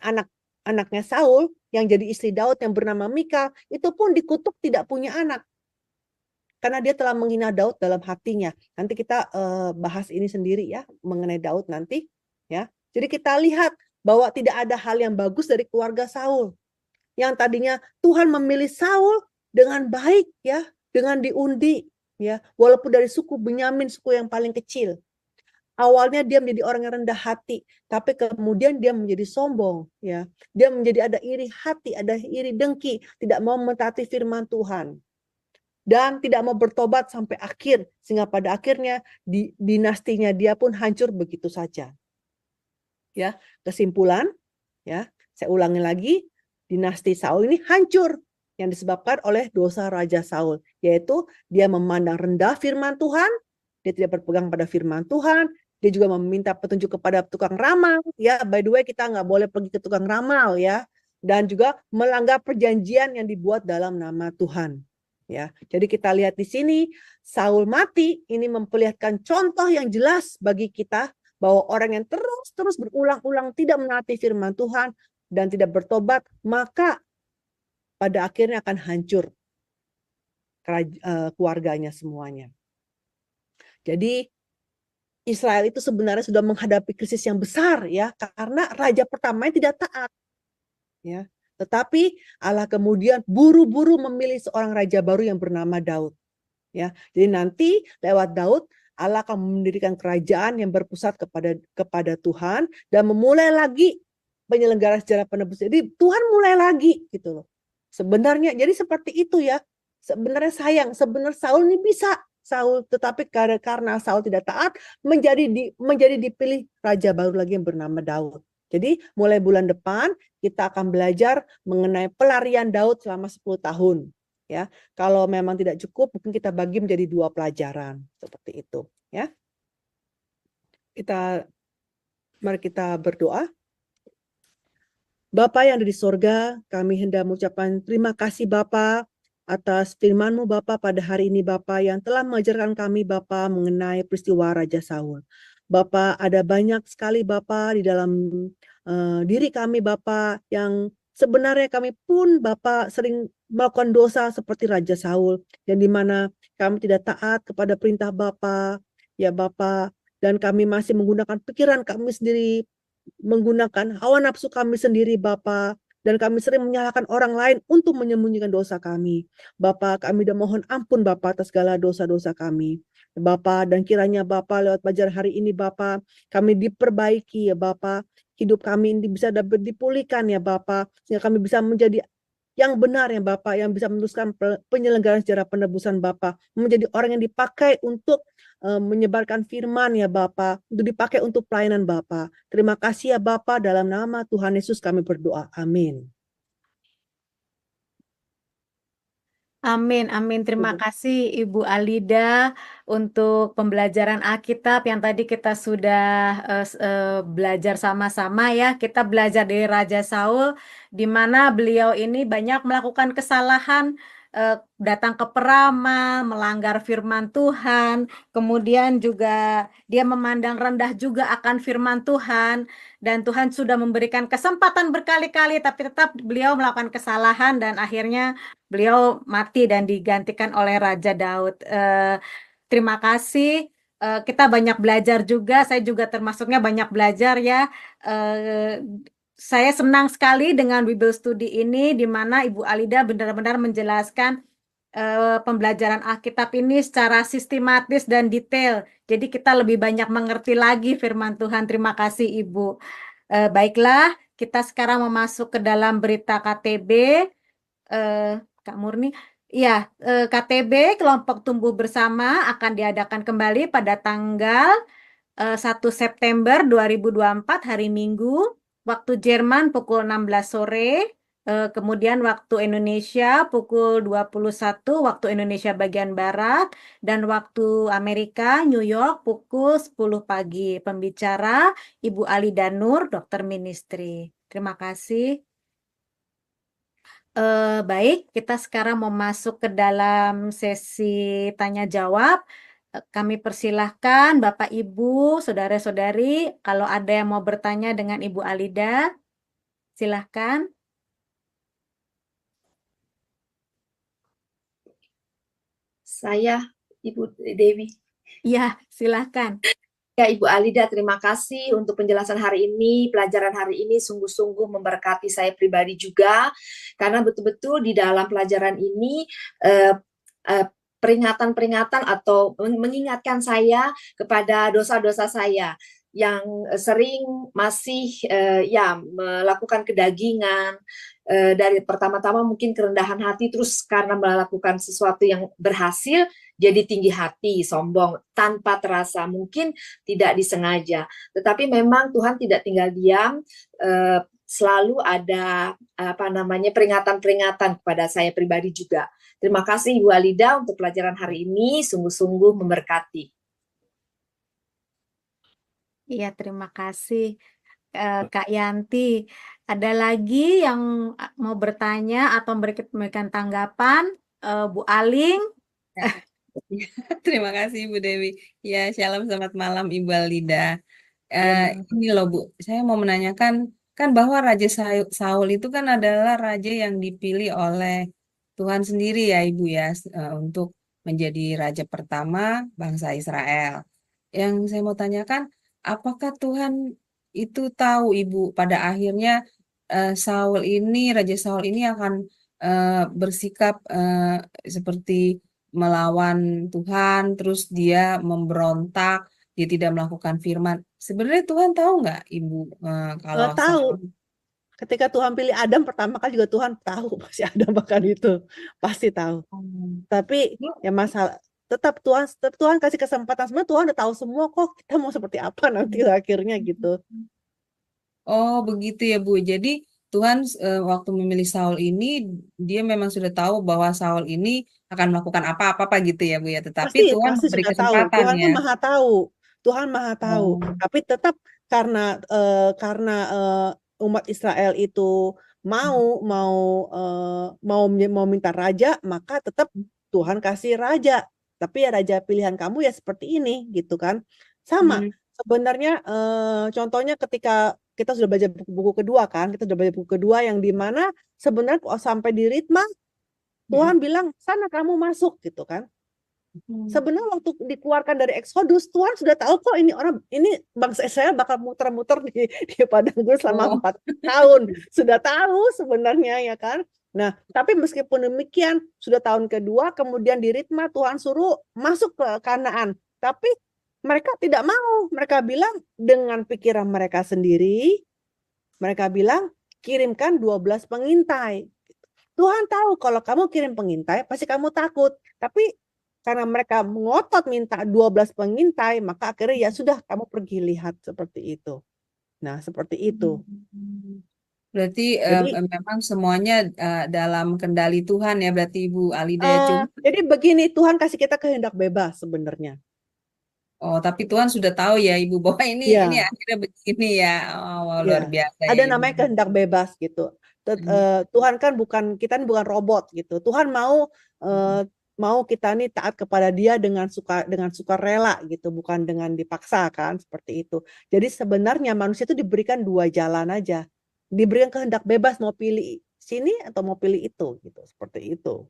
Speaker 4: anaknya Saul yang jadi istri Daud yang bernama Mikal itu pun dikutuk tidak punya anak karena dia telah menghina Daud dalam hatinya. Nanti kita bahas ini sendiri ya mengenai Daud nanti ya. Jadi kita lihat bahwa tidak ada hal yang bagus dari keluarga Saul. Yang tadinya Tuhan memilih Saul dengan baik ya, dengan diundi ya, walaupun dari suku Benyamin, suku yang paling kecil. awalnya dia menjadi orang yang rendah hati, tapi kemudian dia menjadi sombong, ya. Dia menjadi ada iri hati, ada iri dengki, tidak mau mentaati firman Tuhan. Dan tidak mau bertobat sampai akhir, sehingga pada akhirnya dinastinya dia pun hancur begitu saja. Ya, kesimpulan, ya, saya ulangi lagi, dinasti Saul ini hancur yang disebabkan oleh dosa Raja Saul, yaitu dia memandang rendah firman Tuhan, dia tidak berpegang pada firman Tuhan, dia juga meminta petunjuk kepada tukang ramal, ya. By the way, kita nggak boleh pergi ke tukang ramal, ya, dan juga melanggar perjanjian yang dibuat dalam nama Tuhan. Ya, jadi kita lihat di sini Saul mati, ini memperlihatkan contoh yang jelas bagi kita bahwa orang yang terus berulang-ulang tidak menaati firman Tuhan dan tidak bertobat, maka pada akhirnya akan hancur keluarganya semuanya. Jadi Israel itu sebenarnya sudah menghadapi krisis yang besar, ya, karena raja pertamanya tidak taat, ya. Tetapi Allah kemudian buru-buru memilih seorang raja baru yang bernama Daud. Ya, jadi nanti lewat Daud Allah akan mendirikan kerajaan yang berpusat kepada Tuhan dan memulai lagi penyelenggaraan sejarah penebus. Jadi Tuhan mulai lagi gitu loh. Sebenarnya jadi seperti itu, ya. Sebenarnya sayang, sebenarnya Saul ini bisa tetapi karena Saul tidak taat menjadi dipilih raja baru lagi yang bernama Daud. Jadi mulai bulan depan kita akan belajar mengenai pelarian Daud selama 10 tahun. Ya, kalau memang tidak cukup, mungkin kita bagi menjadi 2 pelajaran seperti itu. Ya, mari kita berdoa. Bapa yang ada di sorga, kami hendak mengucapkan terima kasih Bapa atas firman-Mu Bapa pada hari ini Bapa yang telah mengajarkan kami Bapa mengenai peristiwa Raja Saul. Bapa, ada banyak sekali Bapa di dalam diri kami Bapa yang sebenarnya kami pun Bapa sering melakukan dosa seperti Raja Saul, yang dimana kami tidak taat kepada perintah Bapa, ya Bapa, dan kami masih menggunakan pikiran kami sendiri, menggunakan hawa nafsu kami sendiri Bapa, dan kami sering menyalahkan orang lain untuk menyembunyikan dosa kami. Bapa, kami mohon ampun Bapa atas segala dosa-dosa kami. Bapa, dan kiranya Bapa lewat pelajaran hari ini Bapa, kami diperbaiki ya Bapa, hidup kami ini bisa dapat dipulihkan ya Bapa, sehingga kami bisa menjadi yang benar ya Bapa, yang bisa meneruskan penyelenggaraan sejarah penebusan Bapa, menjadi orang yang dipakai untuk menyebarkan firman ya Bapa, untuk dipakai untuk pelayanan Bapa. Terima kasih ya Bapa, dalam nama Tuhan Yesus kami berdoa. Amin.
Speaker 2: Amin, amin. Terima kasih Ibu Alida untuk pembelajaran Alkitab yang tadi kita sudah belajar sama-sama ya. Kita belajar dari Raja Saul, di mana beliau ini banyak melakukan kesalahan, datang ke peramal, melanggar firman Tuhan, kemudian juga dia memandang rendah juga akan firman Tuhan, dan Tuhan sudah memberikan kesempatan berkali-kali, tapi tetap beliau melakukan kesalahan dan akhirnya beliau mati dan digantikan oleh Raja Daud. Terima kasih. Kita banyak belajar juga. Saya juga termasuknya banyak belajar ya. Saya senang sekali dengan Bible Study ini, di mana Ibu Alida benar-benar menjelaskan pembelajaran Alkitab ini secara sistematis dan detail. Jadi kita lebih banyak mengerti lagi firman Tuhan. Terima kasih Ibu. Baiklah, kita sekarang masuk ke dalam berita KTB. Kak Murni, ya, KTB kelompok tumbuh bersama akan diadakan kembali pada tanggal 1 September 2024 hari Minggu, waktu Jerman pukul 16 sore, kemudian waktu Indonesia pukul 21 waktu Indonesia bagian Barat, dan waktu Amerika New York pukul 10 pagi. Pembicara Ibu Alida Nur, dokter ministry. Terima kasih. Baik, kita sekarang mau masuk ke dalam sesi tanya jawab. Kami persilahkan Bapak Ibu, saudara-saudari, kalau ada yang mau bertanya dengan Ibu Alida, silahkan.
Speaker 5: Saya, Ibu Dewi.
Speaker 2: Iya, silahkan.
Speaker 5: Ya, Ibu Alida, terima kasih untuk penjelasan hari ini. Pelajaran hari ini sungguh-sungguh memberkati saya pribadi juga, karena betul-betul di dalam pelajaran ini peringatan-peringatan atau mengingatkan saya kepada dosa-dosa saya yang sering masih ya melakukan kedagingan, dari pertama-tama mungkin kerendahan hati, terus karena melakukan sesuatu yang berhasil jadi tinggi hati, sombong tanpa terasa, mungkin tidak disengaja. Tetapi memang Tuhan tidak tinggal diam, selalu ada peringatan-peringatan kepada saya pribadi juga. Terima kasih Ibu Alida untuk pelajaran hari ini, sungguh-sungguh memberkati.
Speaker 2: Iya, terima kasih Kak Yanti. Ada lagi yang mau bertanya atau memberikan tanggapan? Bu Aling?
Speaker 6: Terima kasih Bu Dewi. Ya, shalom, selamat malam Ibu Alida.
Speaker 2: Ya.
Speaker 6: Ini loh Bu, saya mau menanyakan, kan bahwa Raja Saul itu kan adalah raja yang dipilih oleh Tuhan sendiri ya Ibu ya, untuk menjadi raja pertama bangsa Israel. Yang saya mau tanyakan, apakah Tuhan itu tahu Ibu pada akhirnya Raja Saul ini akan bersikap seperti melawan Tuhan, terus dia memberontak, dia tidak melakukan firman. Sebenarnya Tuhan tahu nggak Ibu kalau
Speaker 4: Tahu. Ketika Tuhan pilih Adam pertama kali juga Tuhan tahu pasti Adam bahkan itu pasti tahu. Tapi ya masalah tetap Tuhan kasih kesempatan, sebenarnya Tuhan udah tahu semua kok kita mau seperti apa nanti akhirnya gitu.
Speaker 6: Oh begitu ya Bu. Jadi Tuhan waktu memilih Saul ini dia memang sudah tahu bahwa Saul ini akan melakukan apa-apa gitu ya Bu ya. Tetapi Tuhan
Speaker 4: pasti
Speaker 6: memberi
Speaker 4: sudah tahu.
Speaker 6: kesempatan
Speaker 4: Tuhan
Speaker 6: ya.
Speaker 4: tuh maha tahu. Tuhan maha tahu. Tapi tetap karena umat Israel itu mau minta raja, maka tetap Tuhan kasih raja. Tapi ya raja pilihan kamu ya seperti ini gitu kan. Sama. Sebenarnya contohnya ketika kita sudah baca buku kedua kan, kita sudah baca buku kedua yang di mana sebenarnya sampai di Ritma Tuhan bilang sana kamu masuk gitu kan. Sebenarnya waktu dikeluarkan dari Exodus, Tuhan sudah tahu kok ini bangsa Israel bakal muter-muter di padang gurun selama 4 tahun. Sudah tahu sebenarnya ya kan. Nah, tapi meskipun demikian, sudah tahun kedua, kemudian di Ritma Tuhan suruh masuk ke Kanaan. Tapi mereka tidak mau. Mereka bilang dengan pikiran mereka sendiri, mereka bilang kirimkan 12 pengintai. Tuhan tahu kalau kamu kirim pengintai, pasti kamu takut. Tapi karena mereka ngotot minta 12 pengintai, maka akhirnya ya sudah kamu pergi lihat seperti itu. Nah, seperti itu.
Speaker 6: Berarti memang semuanya dalam kendali Tuhan ya, berarti Ibu Alida.
Speaker 4: Jadi begini, Tuhan kasih kita kehendak bebas sebenarnya.
Speaker 6: Oh, tapi Tuhan sudah tahu ya Ibu bahwa ini akhirnya begini ya. Oh, luar biasa.
Speaker 4: Ada namanya kehendak bebas gitu. Tuhan kan kita bukan robot gitu. Tuhan mau kita nih taat kepada Dia dengan sukarela gitu, bukan dengan dipaksa kan, seperti itu. Jadi sebenarnya manusia itu diberikan 2 jalan aja. Diberikan kehendak bebas mau pilih sini atau mau pilih itu gitu, seperti itu.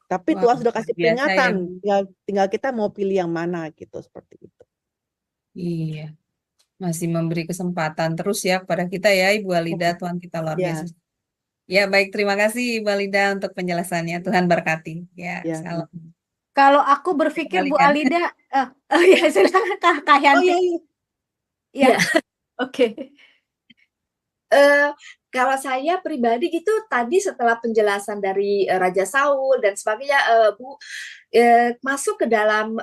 Speaker 4: Tapi Tuhan sudah kasih peringatan, tinggal kita mau pilih yang mana gitu, seperti itu.
Speaker 6: Iya. Masih memberi kesempatan terus ya kepada kita ya Ibu Alida, Tuhan kita luar biasa. Ya, baik, terima kasih Ibu Alida untuk penjelasannya. Tuhan berkati. Ya, salam.
Speaker 2: Kalau aku berpikir Bu Alida, ya silakan Kak Yanti. Ya, oke.
Speaker 5: Kalau saya pribadi gitu tadi setelah penjelasan dari Raja Saul dan sebagainya, Bu, masuk ke dalam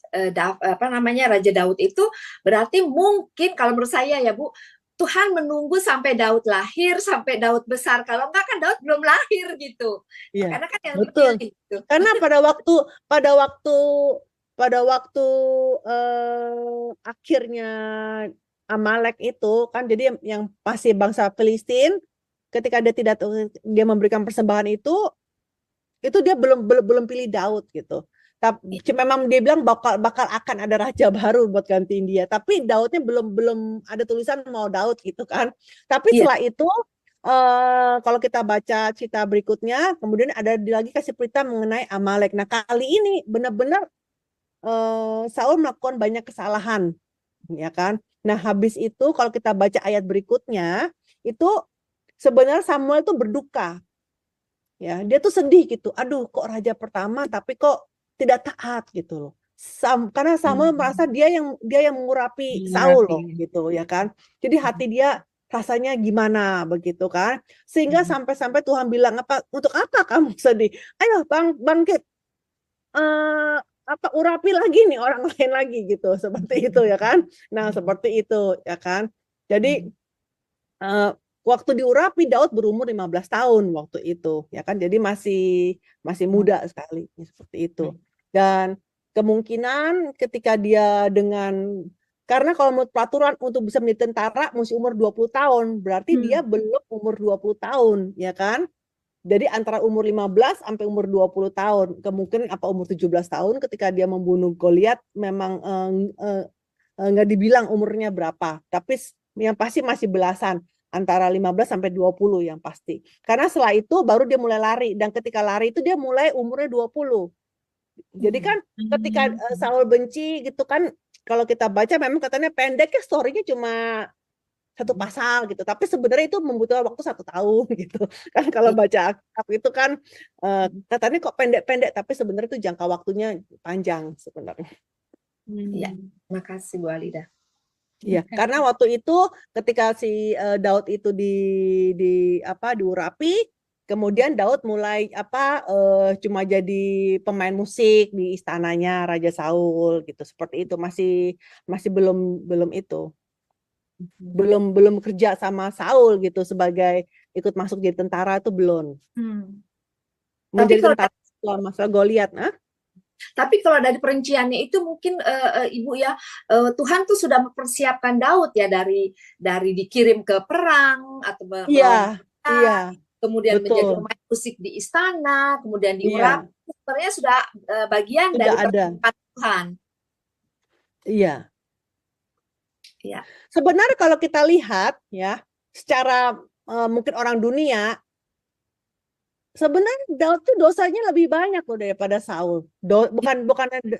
Speaker 5: Raja Daud itu berarti mungkin kalau menurut saya ya Bu, Tuhan menunggu sampai Daud lahir, sampai Daud besar. Kalau enggak kan Daud belum lahir gitu.
Speaker 4: Iya,
Speaker 5: karena kan yang
Speaker 4: betul.
Speaker 5: dipilih gitu.
Speaker 4: Karena pada waktu akhirnya Amalek itu kan, jadi yang masih bangsa Filistin, ketika dia memberikan persembahan itu dia belum pilih Daud gitu. Tapi memang dia bilang bakal akan ada raja baru buat gantiin dia. Tapi Daudnya belum ada tulisan mau Daud gitu kan. Tapi setelah itu kalau kita baca cerita berikutnya, kemudian ada lagi kasih berita mengenai Amalek. Nah kali ini benar-benar Saul melakukan banyak kesalahan, ya kan. Nah habis itu kalau kita baca ayat berikutnya itu sebenarnya Samuel itu berduka. Ya, dia tuh sedih gitu. Aduh, kok raja pertama tapi kok tidak taat gitu loh. Karena Samuel merasa dia yang mengurapi Saul loh
Speaker 6: Mengurapi.
Speaker 4: gitu ya kan. Jadi hati dia rasanya gimana begitu kan. Sehingga sampai-sampai Tuhan bilang untuk apa kamu sedih? Ayo bangkit. Urapi lagi nih orang lain lagi gitu. Seperti itu ya kan. Nah, seperti itu ya kan. Jadi waktu diurapi Daud berumur 15 tahun waktu itu ya kan, jadi masih muda sekali seperti itu. Dan kemungkinan ketika dia karena kalau menurut peraturan untuk bisa menjadi tentara mesti umur 20 tahun, berarti dia belum umur 20 tahun ya kan. Jadi antara umur 15 sampai umur 20 tahun, kemungkinan umur 17 tahun ketika dia membunuh Goliat memang nggak dibilang umurnya berapa, tapi yang pasti masih belasan, antara 15 sampai 20 yang pasti. Karena setelah itu baru dia mulai lari, dan ketika lari itu dia mulai umurnya 20. Jadi kan ketika Saul benci gitu kan, kalau kita baca memang katanya pendek ya, story-nya cuma satu pasal gitu, tapi sebenarnya itu membutuhkan waktu 1 tahun gitu kan. Kalau baca Alkitab itu kan katanya kok pendek-pendek, tapi sebenarnya itu jangka waktunya panjang sebenarnya.
Speaker 5: Ya, makasih Bu Alida.
Speaker 4: Iya, karena waktu itu ketika si Daud itu diurapi, kemudian Daud mulai cuma jadi pemain musik di istananya Raja Saul gitu, seperti itu. Masih belum itu. Belum kerja sama Saul gitu sebagai ikut masuk jadi tentara, itu belum. Menjadi tentara setelah masalah Goliat,
Speaker 5: Tapi kalau dari perinciannya itu mungkin Ibu ya, Tuhan tuh sudah mempersiapkan Daud ya dari dikirim ke perang atau
Speaker 4: iya,
Speaker 5: kemudian
Speaker 4: betul.
Speaker 5: menjadi pemain musik di istana, kemudian diurapi, sebenarnya sudah bagian
Speaker 4: sudah
Speaker 5: dari
Speaker 4: ada
Speaker 5: Tuhan.
Speaker 4: Iya.
Speaker 5: Iya.
Speaker 4: Sebenarnya kalau kita lihat ya, secara mungkin orang dunia, sebenarnya Daud tuh dosanya lebih banyak loh daripada Saul.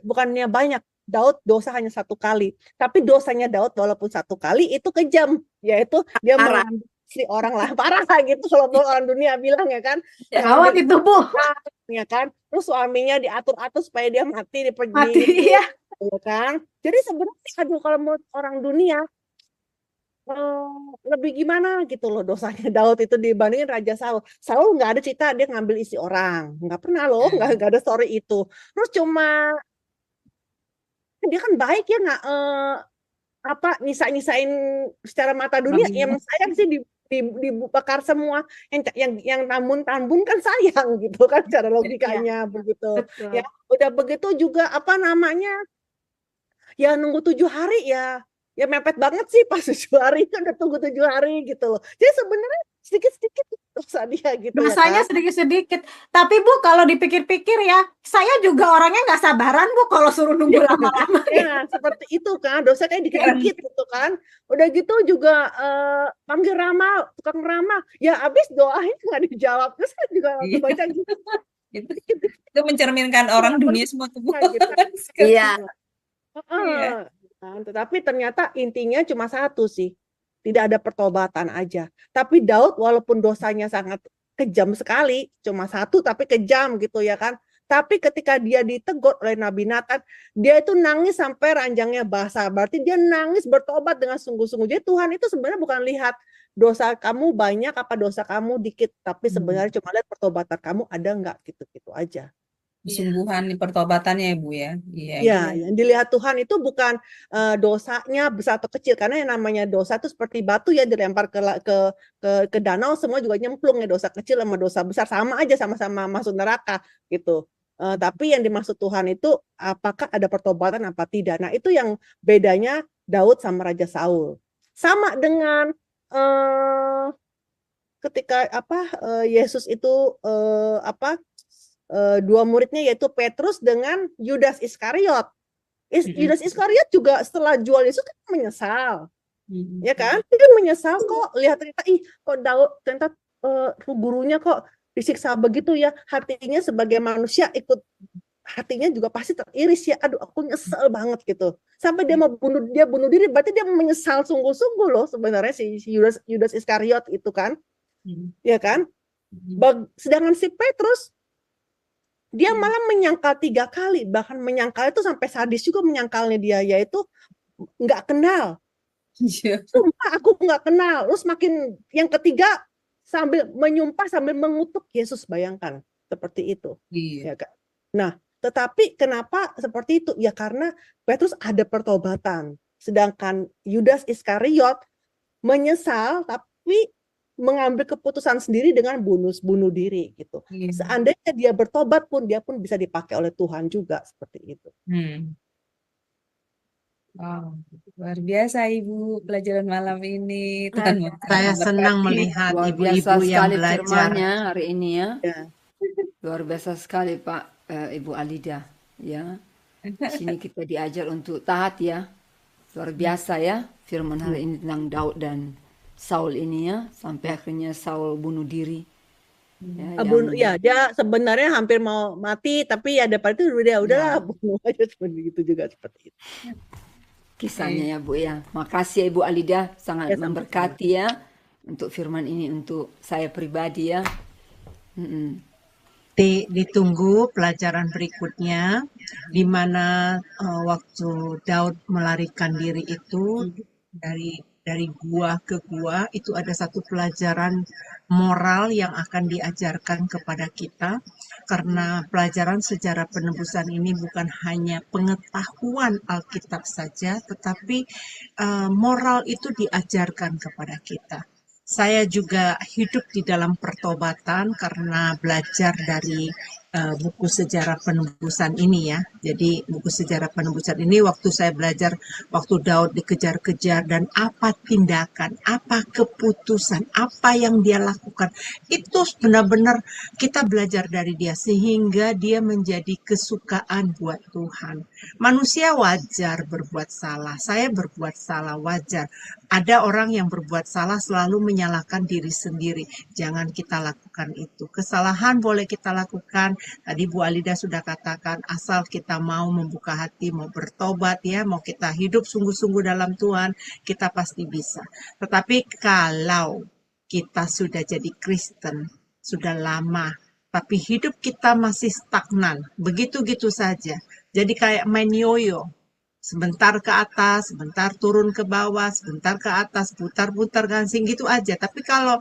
Speaker 4: Bukannya banyak. Daud dosa hanya 1 kali, tapi dosanya Daud walaupun 1 kali itu kejam, yaitu dia mengambil istri orang lah, parah gitu kalau orang dunia bilang ya kan.
Speaker 2: Gawat itu Bu.
Speaker 4: Ya kan. Terus suaminya diatur-atur supaya dia mati
Speaker 2: ya
Speaker 4: kan. Jadi sebenarnya kalau menurut orang dunia lebih gimana gitu loh dosanya Daud itu dibandingin Raja Saul. Saul nggak ada cerita dia ngambil isi orang, nggak pernah loh, nggak ada story itu. Terus cuma dia kan baik ya, nggak nyisain secara mata dunia. Yang sayang sih dibakar semua, yang tambun kan sayang gitu kan, cara logikanya begitu. Ya udah begitu juga ya nunggu 7 hari ya mepet banget sih, pas 7 hari kan udah tunggu 7 hari gitu loh. Jadi sebenarnya sedikit-sedikit dosa dia gitu.
Speaker 2: Dosanya sedikit-sedikit. Tapi Bu, kalau dipikir-pikir ya, saya juga orangnya nggak sabaran Bu kalau suruh nunggu lama-lama.
Speaker 4: Ya, seperti itu kan, dosa kayak dikit-dikit gitu kan. Udah gitu juga panggil ramal, tukang ramal. Ya abis doanya nggak dijawab. Terus saya juga baca gitu.
Speaker 6: Itu mencerminkan orang dunia semua tuh.
Speaker 5: Iya.
Speaker 4: Tetapi ternyata intinya cuma satu sih, tidak ada pertobatan aja. Tapi Daud walaupun dosanya sangat kejam sekali, cuma 1 tapi kejam gitu ya kan. Tapi ketika dia ditegur oleh Nabi Nathan, dia itu nangis sampai ranjangnya basah. Berarti dia nangis bertobat dengan sungguh-sungguh. Jadi Tuhan itu sebenarnya bukan lihat dosa kamu banyak apa dosa kamu dikit, tapi sebenarnya cuma lihat pertobatan kamu ada nggak, gitu-gitu aja.
Speaker 6: Kesungguhan di pertobatannya ya Bu ya.
Speaker 4: Iya, yang dilihat Tuhan itu bukan dosanya besar atau kecil, karena yang namanya dosa itu seperti batu ya, dilempar ke danau semua juga nyemplung ya, dosa kecil sama dosa besar sama aja, sama-sama masuk neraka gitu. Tapi yang dimaksud Tuhan itu apakah ada pertobatan apa tidak. Nah, itu yang bedanya Daud sama Raja Saul. Sama dengan ketika Yesus itu 2 muridnya yaitu Petrus dengan Yudas Iskariot. Yudas Iskariot juga setelah jual Yesus kan menyesal. Ya kan? Dia menyesal kok, lihat ternyata kok Daud ternyata gurunya kok disiksa begitu ya. Hatinya sebagai manusia hatinya juga pasti teriris ya. Aduh, aku nyesel banget gitu. Sampai dia mau bunuh diri, berarti dia menyesal sungguh-sungguh loh sebenarnya si Yudas Iskariot itu kan. Ya kan? Sedangkan si Petrus, dia malah menyangkal 3 kali, bahkan menyangkal itu sampai sadis juga menyangkalnya dia, yaitu nggak kenal.
Speaker 6: Iya.
Speaker 4: Sumpah aku nggak kenal. Terus makin yang ketiga sambil menyumpah sambil mengutuk Yesus, bayangkan seperti itu.
Speaker 6: Iya.
Speaker 4: Ya kan? Nah, tetapi kenapa seperti itu? Ya karena Petrus ada pertobatan. Sedangkan Yudas Iskariot menyesal tapi mengambil keputusan sendiri dengan bunuh diri gitu.
Speaker 6: Iya.
Speaker 4: Seandainya dia bertobat pun dia pun bisa dipakai oleh Tuhan juga seperti itu.
Speaker 6: Wow, luar biasa Ibu pelajaran malam ini. Tuhan
Speaker 7: Saya senang
Speaker 6: memberkati.
Speaker 7: melihat
Speaker 8: Luar biasa
Speaker 7: ibu-ibu yang
Speaker 8: sekali
Speaker 7: belajar.
Speaker 8: firman-Nya hari ini ya.
Speaker 4: Ya.
Speaker 8: Luar biasa sekali Pak Ibu Alida ya. Di sini kita diajar untuk taat ya. Luar biasa ya firman hari ini tentang Daud dan Saul ini ya, sampai akhirnya Saul bunuh diri.
Speaker 4: Ya, dia sebenarnya hampir mau mati tapi ya daripada itu dia udahlah bunuh aja seperti itu juga seperti itu.
Speaker 8: Kisahnya ya Bu ya. Makasih ya Ibu Alida, sangat
Speaker 4: Ya, sama-sama.
Speaker 8: memberkati ya untuk firman ini untuk saya pribadi ya.
Speaker 7: Ditunggu pelajaran berikutnya, di mana waktu Daud melarikan diri itu dari gua ke gua, itu ada satu pelajaran moral yang akan diajarkan kepada kita, karena pelajaran sejarah penebusan ini bukan hanya pengetahuan Alkitab saja, tetapi moral itu diajarkan kepada kita. Saya juga hidup di dalam pertobatan karena belajar dari buku sejarah penebusan ini ya. Jadi buku sejarah penebusan ini waktu saya belajar, waktu Daud dikejar-kejar dan apa tindakan, apa keputusan, apa yang dia lakukan. Itu benar-benar kita belajar dari dia sehingga dia menjadi kesukaan buat Tuhan. Manusia wajar berbuat salah, saya berbuat salah wajar. Ada orang yang berbuat salah selalu menyalahkan diri sendiri. Jangan kita lakukan itu. Kesalahan boleh kita lakukan. Tadi Bu Alida sudah katakan, asal kita mau membuka hati, mau bertobat ya, mau kita hidup sungguh-sungguh dalam Tuhan, kita pasti bisa. Tetapi kalau kita sudah jadi Kristen, sudah lama, tapi hidup kita masih stagnan, begitu-gitu saja. Jadi kayak main yoyo. Sebentar ke atas, sebentar turun ke bawah, sebentar ke atas, putar-putar gansing gitu aja. Tapi kalau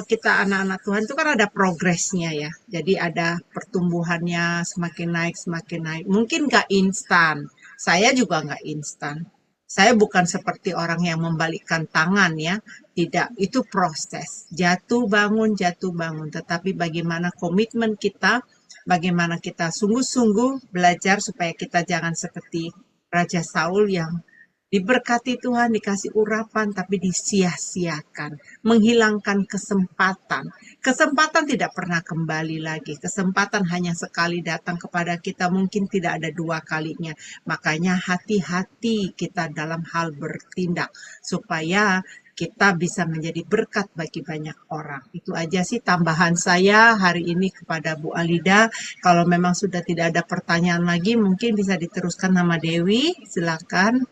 Speaker 7: kita anak-anak Tuhan itu kan ada progresnya ya. Jadi ada pertumbuhannya semakin naik, semakin naik. Mungkin nggak instan. Saya juga nggak instan. Saya bukan seperti orang yang membalikkan tangan ya. Tidak, itu proses. Jatuh bangun. Tetapi bagaimana komitmen kita, bagaimana kita sungguh-sungguh belajar supaya kita jangan seperti Raja Saul yang diberkati Tuhan, dikasih urapan, tapi disia-siakan, menghilangkan kesempatan. Kesempatan tidak pernah kembali lagi. Kesempatan hanya sekali datang kepada kita, mungkin tidak ada 2 kalinya. Makanya hati-hati kita dalam hal bertindak, supaya kita bisa menjadi berkat bagi banyak orang. Itu aja sih tambahan saya hari ini kepada Bu Alida. Kalau memang sudah tidak ada pertanyaan lagi, mungkin bisa diteruskan sama Dewi. Silakan.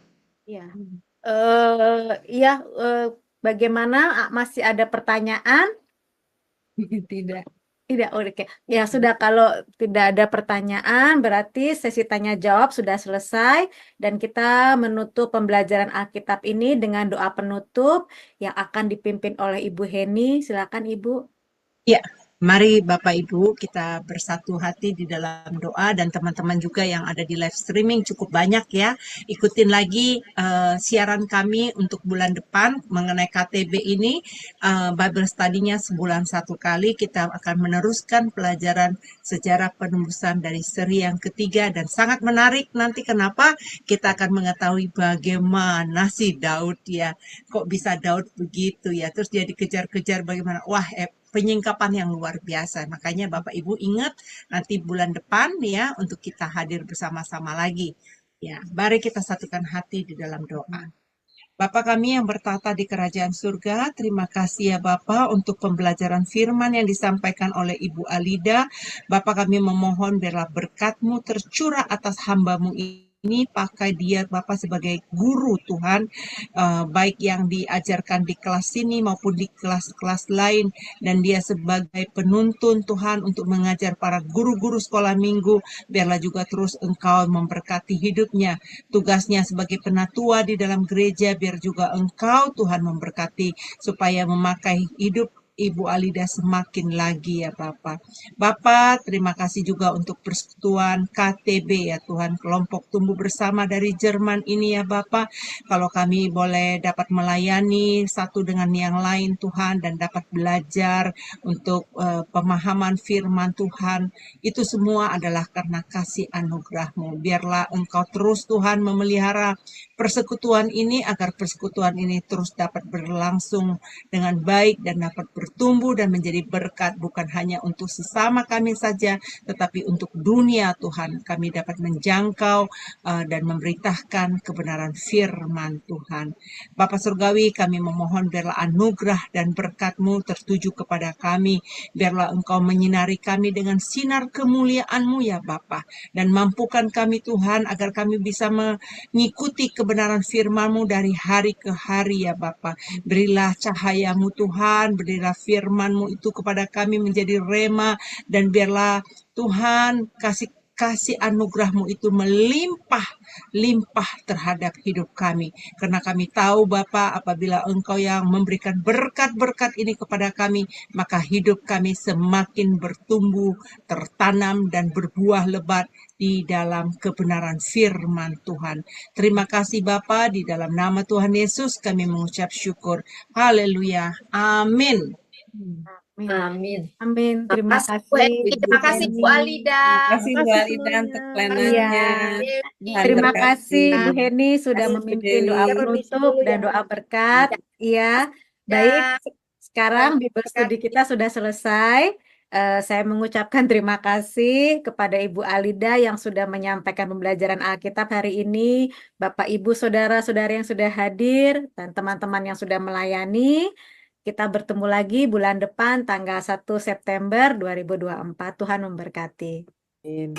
Speaker 2: Ya, bagaimana? Masih ada pertanyaan?
Speaker 6: Tidak.
Speaker 2: Tidak, oke. Ya sudah, kalau tidak ada pertanyaan, berarti sesi tanya jawab sudah selesai dan kita menutup pembelajaran Alkitab ini dengan doa penutup yang akan dipimpin oleh Ibu Heni. Silakan Ibu.
Speaker 7: Ya, mari Bapak Ibu kita bersatu hati di dalam doa, dan teman-teman juga yang ada di live streaming cukup banyak ya. Ikutin lagi siaran kami untuk bulan depan mengenai KTB ini. Bible study-nya sebulan 1 kali. Kita akan meneruskan pelajaran sejarah penebusan dari seri yang ketiga, dan sangat menarik nanti. Kenapa? Kita akan mengetahui bagaimana si Daud ya. Kok bisa Daud begitu ya. Terus dia dikejar-kejar bagaimana. Wah, penyingkapan yang luar biasa. Makanya Bapak Ibu ingat nanti bulan depan ya untuk kita hadir bersama-sama lagi. Ya, mari kita satukan hati di dalam doa. Bapa kami yang bertata di kerajaan surga, terima kasih ya Bapa untuk pembelajaran firman yang disampaikan oleh Ibu Alida. Bapa kami memohon biarlah berkat-Mu tercurah atas hamba-Mu ini. ini, pakai dia Bapak sebagai guru Tuhan, baik yang diajarkan di kelas ini maupun di kelas-kelas lain, dan dia sebagai penuntun Tuhan untuk mengajar para guru-guru sekolah minggu, biarlah juga terus Engkau memberkati hidupnya, tugasnya sebagai penatua di dalam gereja, biar juga Engkau Tuhan memberkati supaya memakai hidup Ibu Alida semakin lagi ya Bapak. Bapak, terima kasih juga untuk persekutuan KTB ya Tuhan, kelompok tumbuh bersama dari Jerman ini ya Bapak. Kalau kami boleh dapat melayani satu dengan yang lain Tuhan, dan dapat belajar untuk pemahaman firman Tuhan, itu semua adalah karena kasih anugerah-Mu. Biarlah Engkau terus Tuhan memelihara persekutuan ini, agar persekutuan ini terus dapat berlangsung dengan baik dan dapat bertumbuh dan menjadi berkat, bukan hanya untuk sesama kami saja, tetapi untuk dunia Tuhan. Kami dapat menjangkau dan memberitakan kebenaran firman Tuhan. Bapa Surgawi, kami memohon biarlah anugerah dan berkat-Mu tertuju kepada kami. Biarlah Engkau menyinari kami dengan sinar kemuliaan-Mu ya Bapa, dan mampukan kami Tuhan agar kami bisa mengikuti kebenaran firman-Mu dari hari ke hari ya Bapa. Berilah cahaya-Mu Tuhan, berilah firman-Mu itu kepada kami menjadi rema, dan biarlah Tuhan kasih anugerah-Mu itu melimpah terhadap hidup kami. Karena kami tahu Bapa, apabila Engkau yang memberikan berkat-berkat ini kepada kami, maka hidup kami semakin bertumbuh, tertanam dan berbuah lebat di dalam kebenaran firman Tuhan. Terima kasih Bapa, di dalam nama Tuhan Yesus kami mengucap syukur. Haleluya. Amin.
Speaker 2: Amin.
Speaker 5: Amin.
Speaker 2: Amin. Terima
Speaker 5: Makasih Bu
Speaker 2: kasih
Speaker 5: Eni,
Speaker 2: Ibu
Speaker 5: terima kasih Bu
Speaker 2: Heni.
Speaker 5: Alida.
Speaker 6: Terima kasih Bu
Speaker 4: Makasih
Speaker 6: Alida untuk
Speaker 4: semuanya.
Speaker 6: pelayanannya.
Speaker 2: Iya.
Speaker 6: Tuhan
Speaker 2: Terima
Speaker 6: berkati.
Speaker 2: kasih Bu Heni sudah
Speaker 5: Kasih Bu
Speaker 2: memimpin doa
Speaker 6: Dewi.
Speaker 4: Saya permisi
Speaker 2: penutup
Speaker 4: dulu
Speaker 2: dan
Speaker 4: ya.
Speaker 2: doa berkat. Iya. Baik, sekarang Bible Study kita sudah selesai. Saya mengucapkan terima kasih kepada Ibu Alida yang sudah menyampaikan pembelajaran Alkitab hari ini, Bapak Ibu Saudara-saudari yang sudah hadir, dan teman-teman yang sudah melayani. Kita bertemu lagi bulan depan tanggal 1 September 2024. Tuhan memberkati.
Speaker 4: Amin.